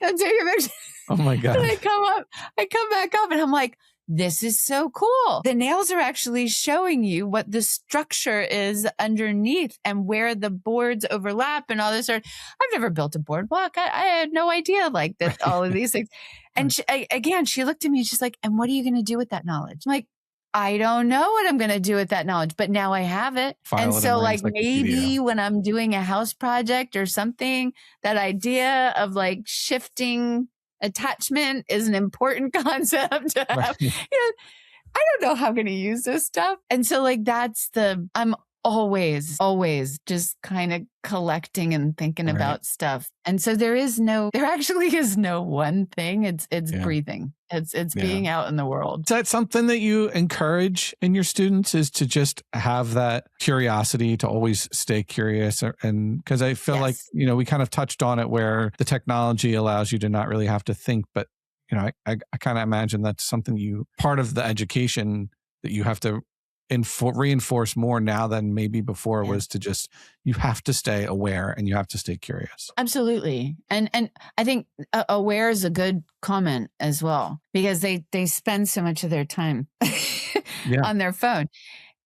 and take a picture. Oh my God. And I come back up and I'm like, this is so cool. The nails are actually showing you what the structure is underneath and where the boards overlap and all this. I've never built a boardwalk. I had no idea like that, all of these things. And she looked at me and she's like, and what are you going to do with that knowledge? I'm like, I don't know what I'm going to do with that knowledge, but now I have it. And so like maybe when I'm doing a house project or something, that idea of like shifting attachment is an important concept to have. Right. I don't know how I'm going to use this stuff. And so like I'm always just kind of collecting and thinking about stuff. And so there actually is no one thing. It's breathing. It's being out in the world. Is that something that you encourage in your students, is to just have that curiosity, to always stay curious? And because I feel like, we kind of touched on it where the technology allows you to not really have to think, but I kind of imagine that's something part of the education that you have to reinforce more now than maybe before was to just, you have to stay aware and you have to stay curious. Absolutely. And I think aware is a good comment as well, because they spend so much of their time on their phone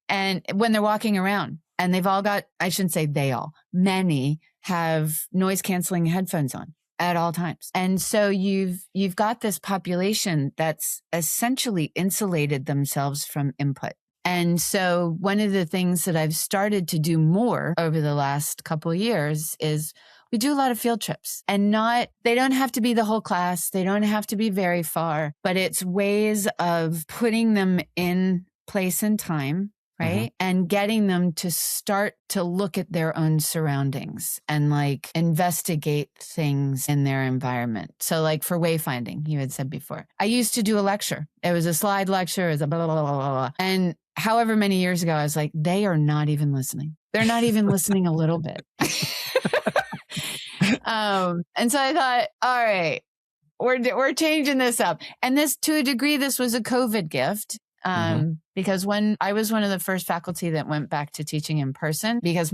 and when they're walking around, and they've all got, I shouldn't say many have noise canceling headphones on at all times. And so you've got this population that's essentially insulated themselves from input. And so one of the things that I've started to do more over the last couple of years is we do a lot of field trips, and they don't have to be the whole class. They don't have to be very far, but it's ways of putting them in place and time, right? And getting them to start to look at their own surroundings and like investigate things in their environment. So like for wayfinding, you had said before, I used to do a lecture. It was a slide lecture. It was a blah, blah, blah, blah, blah. And however many years ago, I was like, they are not even listening. They're not even listening a little bit. And so I thought, all right, we're changing this up. And this, to a degree, this was a COVID gift. Because when I was one of the first faculty that went back to teaching in person, because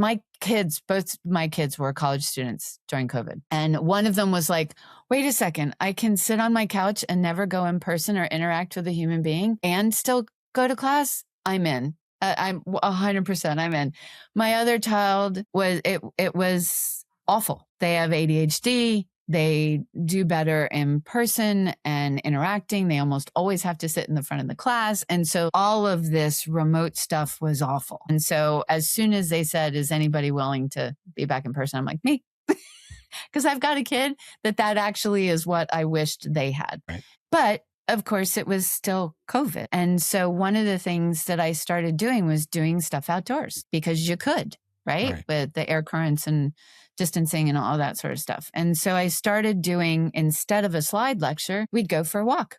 both my kids were college students during COVID. And one of them was like, wait a second, I can sit on my couch and never go in person or interact with a human being and still go to class. I'm in. I'm 100%. I'm in. My other child it was awful. They have ADHD. They do better in person and interacting. They almost always have to sit in the front of the class. And so all of this remote stuff was awful. And so as soon as they said, is anybody willing to be back in person? I'm like, me. Because I've got a kid that actually is what I wished they had. Right. But of course, it was still COVID. And so one of the things that I started doing was doing stuff outdoors, because you could, right? With the air currents and distancing and all that sort of stuff. And so I started doing, instead of a slide lecture, we'd go for a walk,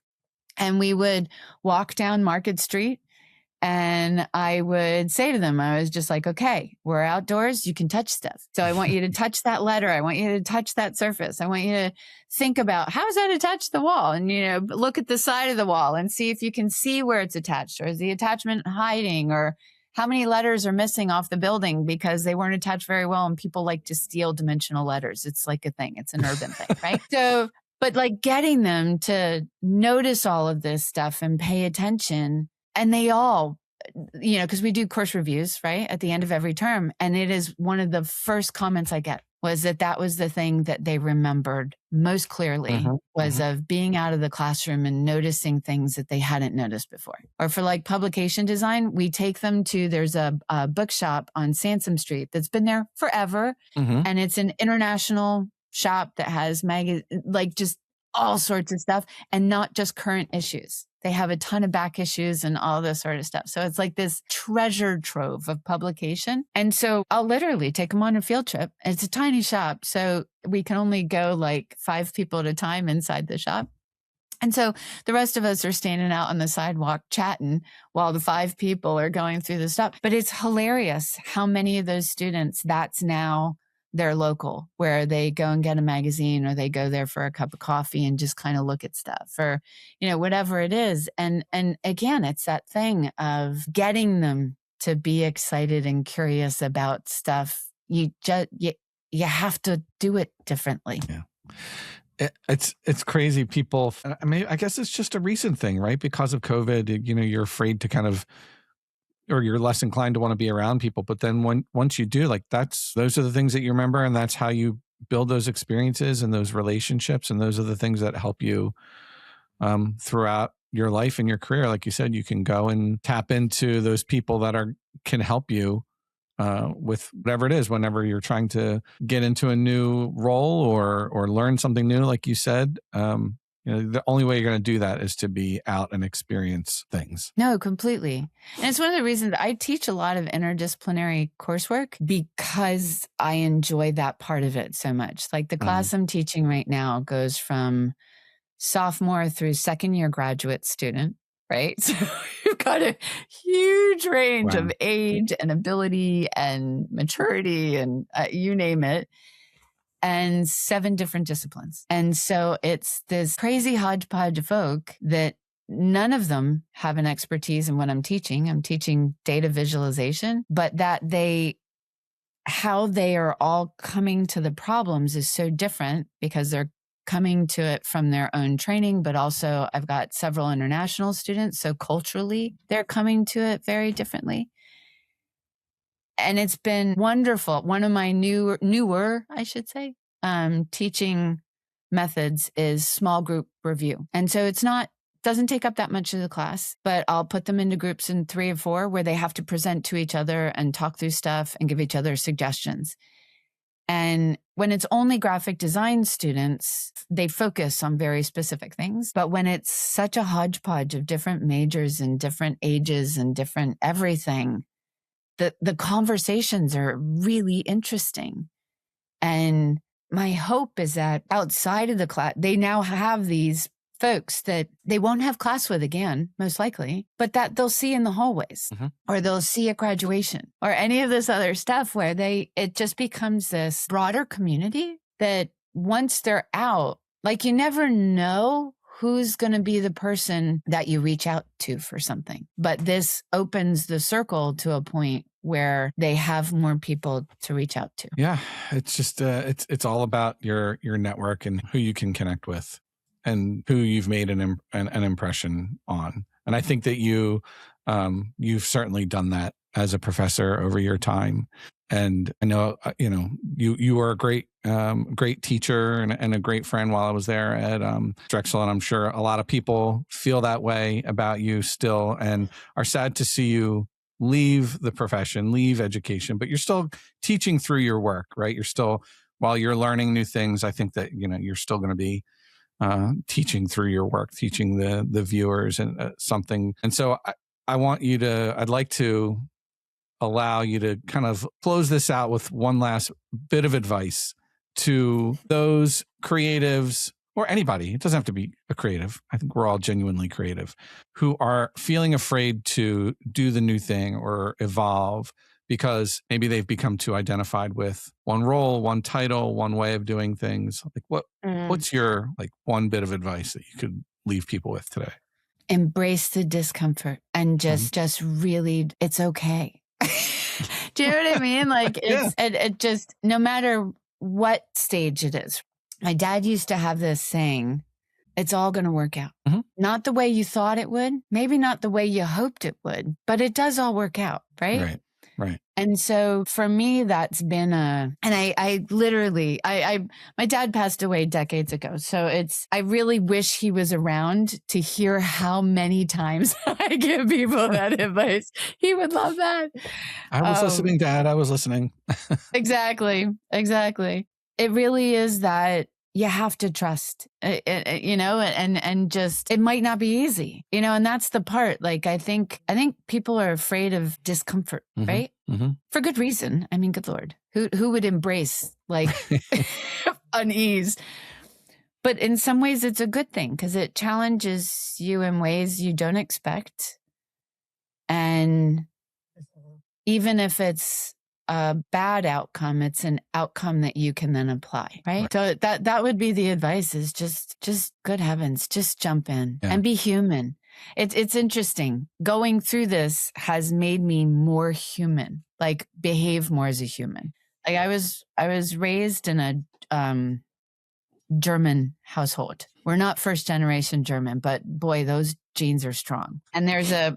and we would walk down Market Street, and I would say to them, I was just like, okay, we're outdoors. You can touch stuff. So I want you to touch that letter. I want you to touch that surface. I want you to think about, how is that attached to the wall? And, look at the side of the wall and see if you can see where it's attached, or is the attachment hiding, or how many letters are missing off the building because they weren't attached very well, and people like to steal dimensional letters. It's like a thing. It's an urban thing, right? So, but like getting them to notice all of this stuff and pay attention. And they all, because we do course reviews, right, at the end of every term. And it is one of the first comments I get. was that was the thing that they remembered most clearly was of being out of the classroom and noticing things that they hadn't noticed before. Or for like publication design, we take them to, there's a bookshop on Sansom Street that's been there forever. And it's an international shop that has like just all sorts of stuff and not just current issues. They have a ton of back issues and all this sort of stuff. So it's like this treasure trove of publication. And so I'll literally take them on a field trip. It's a tiny shop, so we can only go like 5 people at a time inside the shop. And so the rest of us are standing out on the sidewalk chatting while the 5 people are going through the stuff. But it's hilarious how many of those students, that's now their local, where they go and get a magazine or they go there for a cup of coffee and just kind of look at stuff or, you know, whatever it is. And again, it's that thing of getting them to be excited and curious about stuff. You have to do it differently. Yeah. It's crazy. People, I mean, I guess it's just a recent thing, right? Because of COVID, you know, you're afraid to kind of, or you're less inclined to want to be around people. But then once you do, like those are the things that you remember, and that's how you build those experiences and those relationships. And those are the things that help you throughout your life and your career. Like you said, you can go and tap into those people that can help you with whatever it is, whenever you're trying to get into a new role or learn something new, like you said. You know, the only way you're going to do that is to be out and experience things. No, completely. And it's one of the reasons I teach a lot of interdisciplinary coursework, because I enjoy that part of it so much. Like the class I'm teaching right now goes from sophomore through second year graduate student, right? So you've got a huge range of age and ability and maturity and you name it. And 7 different disciplines. And so it's this crazy hodgepodge of folk that none of them have an expertise in what I'm teaching. I'm teaching data visualization, but how they are all coming to the problems is so different because they're coming to it from their own training, but also I've got several international students. So culturally, they're coming to it very differently. And it's been wonderful. One of my newer, I should say, teaching methods is small group review. And so doesn't take up that much of the class, but I'll put them into groups in 3 or 4 where they have to present to each other and talk through stuff and give each other suggestions. And when it's only graphic design students, they focus on very specific things. But when it's such a hodgepodge of different majors and different ages and different everything, the conversations are really interesting. And my hope is that outside of the class, they now have these folks that they won't have class with again, most likely, but that they'll see in the hallways or they'll see at graduation or any of this other stuff where it just becomes this broader community that once they're out, like you never know who's going to be the person that you reach out to for something. But this opens the circle to a point where they have more people to reach out to. Yeah, it's just it's all about your network and who you can connect with and who you've made an impression on. And I think that you've certainly done that as a professor over your time. And I know, you were a great teacher and a great friend while I was there at Drexel. And I'm sure a lot of people feel that way about you still and are sad to see you leave the profession, leave education, but you're still teaching through your work, right? You're still, while you're learning new things, I think that, you're still going to be teaching through your work, teaching the viewers and something. And so I'd like to allow you to kind of close this out with one last bit of advice to those creatives or anybody. It doesn't have to be a creative. I think we're all genuinely creative who are feeling afraid to do the new thing or evolve because maybe they've become too identified with one role, one title, one way of doing things. Like what's your one bit of advice that you could leave people with today? Embrace the discomfort and just really, it's okay. Do you know what I mean? Like it just, no matter what stage it is. My dad used to have this saying, it's all going to work out. Not the way you thought it would, maybe not the way you hoped it would, but it does all work out, right? Right. And so for me, that's been I literally, my dad passed away decades ago. So I really wish he was around to hear how many times I give people that advice. He would love that. I was listening, Dad. I was listening. Exactly. It really is that you have to trust, and just, it might not be easy, and that's the part. Like, I think people are afraid of discomfort, right? Mm-hmm. For good reason. I mean, good Lord, who would embrace like unease? But in some ways it's a good thing because it challenges you in ways you don't expect. And even if it's a bad outcome, it's an outcome that you can then apply, right? So that would be the advice, is just good heavens, just jump in and be human. It's interesting. Going through this has made me more human, like behave more as a human. Like I was raised in a German household. We're not first generation German, but boy, those genes are strong. And there's a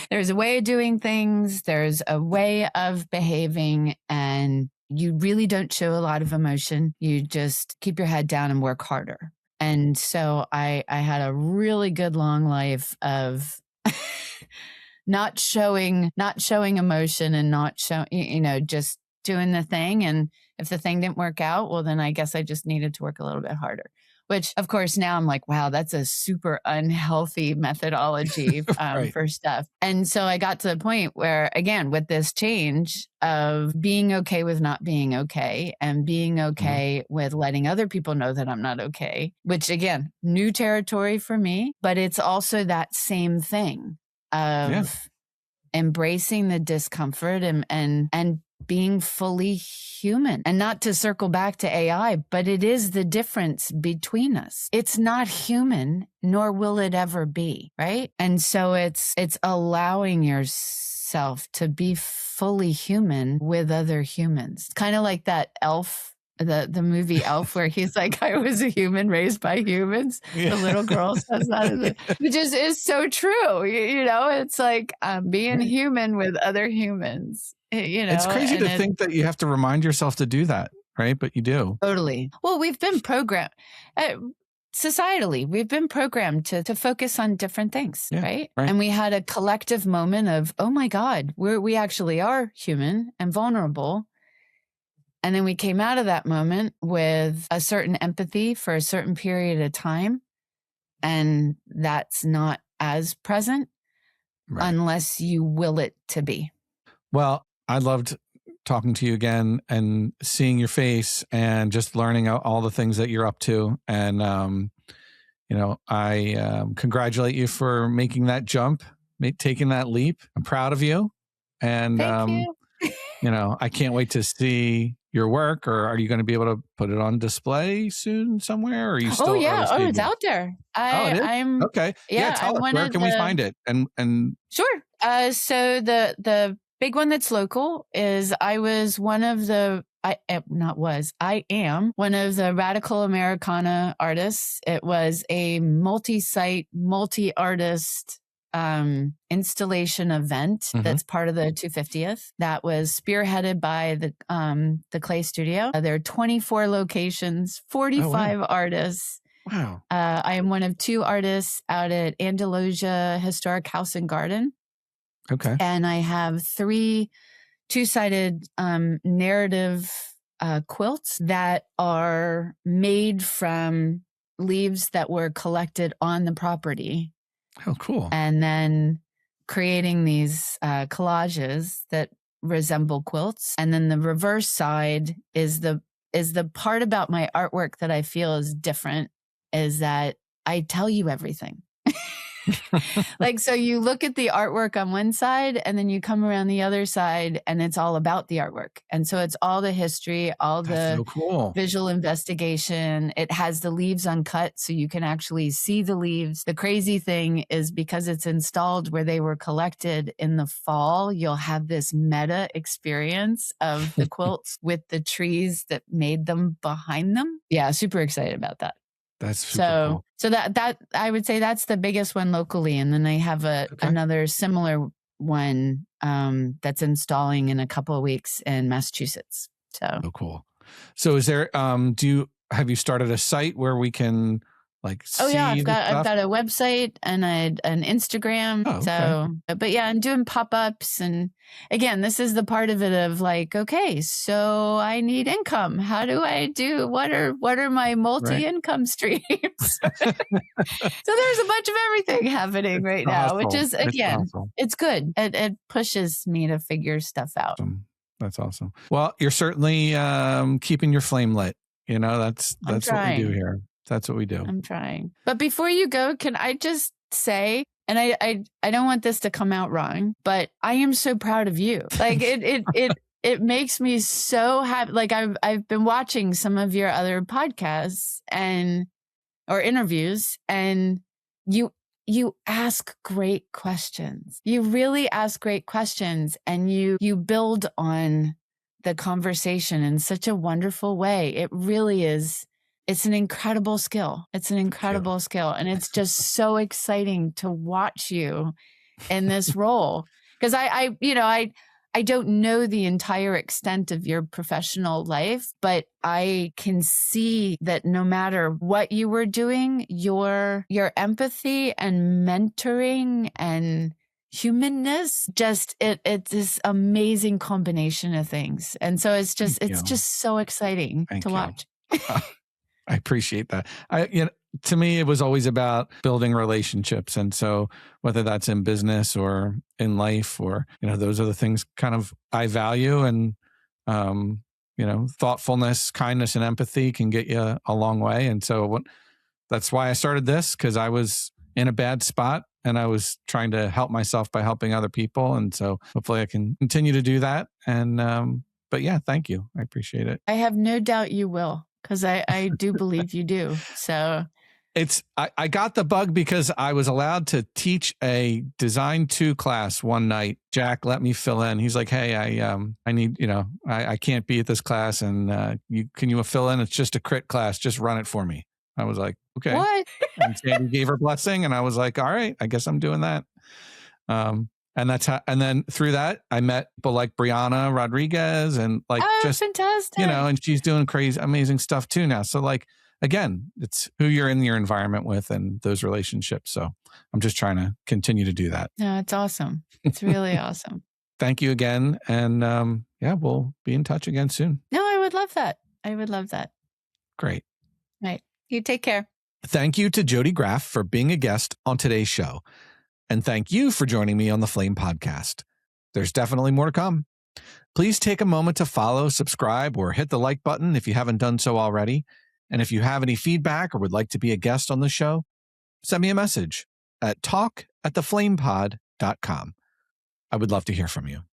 there's a way of doing things. There's a way of behaving, and you really don't show a lot of emotion. You just keep your head down and work harder. And so I had a really good long life of not showing emotion and not showing, just doing the thing. And if the thing didn't work out, well, then I guess I just needed to work a little bit harder. Which, of course, now I'm like, wow, that's a super unhealthy methodology Right. for stuff. And so I got to the point where, again, with this change of being okay with not being okay and being okay with letting other people know that I'm not okay, which, again, new territory for me, but it's also that same thing of embracing the discomfort and being fully human. And not to circle back to AI, but it is the difference between us. It's not human, nor will it ever be, right? And so it's allowing yourself to be fully human with other humans. Kind of like that Elf, the movie Elf, where he's like, I was a human raised by humans. The little girl says that, which is so true. It's like being human with other humans. It's crazy to think that you have to remind yourself to do that, right? But you do. Totally. Well, we've been programmed societally. We've been programmed to focus on different things, right? And we had a collective moment of, oh my God, we actually are human and vulnerable. And then we came out of that moment with a certain empathy for a certain period of time. And that's not as present unless you will it to be. Well, I loved talking to you again and seeing your face and just learning all the things that you're up to. And, I congratulate you for making that jump, taking that leap. I'm proud of you. And, Thank you. I can't wait to see your work. Or are you going to be able to put it on display soon somewhere? Or are you still? Oh yeah. Oh, it's out there. I'm okay. Yeah. Tell us, where can we find it? And sure. So the big one that's local is I am one of the Radical Americana artists. It was a multi-site, multi-artist installation event that's part of the 250th that was spearheaded by the Clay Studio. There are 24 locations, 45 artists. Wow. I am one of 2 artists out at Andalusia Historic House and Garden. Okay. And I have 3 two-sided narrative quilts that are made from leaves that were collected on the property. Oh, cool. And then creating these collages that resemble quilts. And then the reverse side is the part about my artwork that I feel is different, is that I tell you everything. Like, so you look at the artwork on one side and then you come around the other side and it's all about the artwork. And so it's all the history, all the visual investigation. It has the leaves uncut so you can actually see the leaves. The crazy thing is, because it's installed where they were collected in the fall, you'll have this meta experience of the quilts with the trees that made them behind them. Yeah, super excited about that. That's super cool. So that I would say that's the biggest one locally. And then I have another similar one that's installing in a couple of weeks in Massachusetts. So Oh, cool. So is there, have you started a site where we can like oh yeah, see I've the stuff? got a website and an Instagram. Oh, okay. So, but yeah, I'm doing pop-ups, and again, this is the part of it of like, okay, so I need income. How do I do? What are my multi-income streams? So there's a bunch of everything happening right now, which is again, it's good. It pushes me to figure stuff out. Awesome. That's awesome. Well, you're certainly keeping your flame lit. You know, that's what we do here. That's what we do. I'm trying. But before you go, can I just say, and I don't want this to come out wrong, but I am so proud of you. Like it makes me so happy. Like I've been watching some of your other podcasts or interviews, and you ask great questions. You really ask great questions, and you build on the conversation in such a wonderful way. It really is. It's an incredible skill. It's an incredible skill. And it's just so exciting to watch you in this role. Because I don't know the entire extent of your professional life, but I can see that no matter what you were doing, your empathy and mentoring and humanness, just it's this amazing combination of things. And so it's just so exciting to watch. I appreciate that. To me, it was always about building relationships. And so whether that's in business or in life, or, those are the things kind of I value. And, thoughtfulness, kindness, and empathy can get you a long way. And so that's why I started this, because I was in a bad spot and I was trying to help myself by helping other people. And so hopefully I can continue to do that. And, but yeah, thank you. I appreciate it. I have no doubt you will. Because I do believe you do. So I got the bug because I was allowed to teach a Design 2 class one night. Jack let me fill in. He's like, hey, I need, I can't be at this class, and can you fill in? It's just a crit class. Just run it for me. I was like, okay. What? And Sandy gave her blessing, and I was like, all right, I guess I'm doing that. And that's how, and then through that, I met people like Brianna Rodriguez, and fantastic. And she's doing crazy, amazing stuff too now. So again, it's who you're in your environment with and those relationships. So I'm just trying to continue to do that. No, it's awesome. It's really awesome. Thank you again. And we'll be in touch again soon. No, I would love that. I would love that. Great. Right. You take care. Thank you to Jody Graff for being a guest on today's show. And thank you for joining me on the Flame Podcast. There's definitely more to come. Please take a moment to follow, subscribe, or hit the like button if you haven't done so already. And if you have any feedback or would like to be a guest on the show, send me a message at talk@theflamepod.com. I would love to hear from you.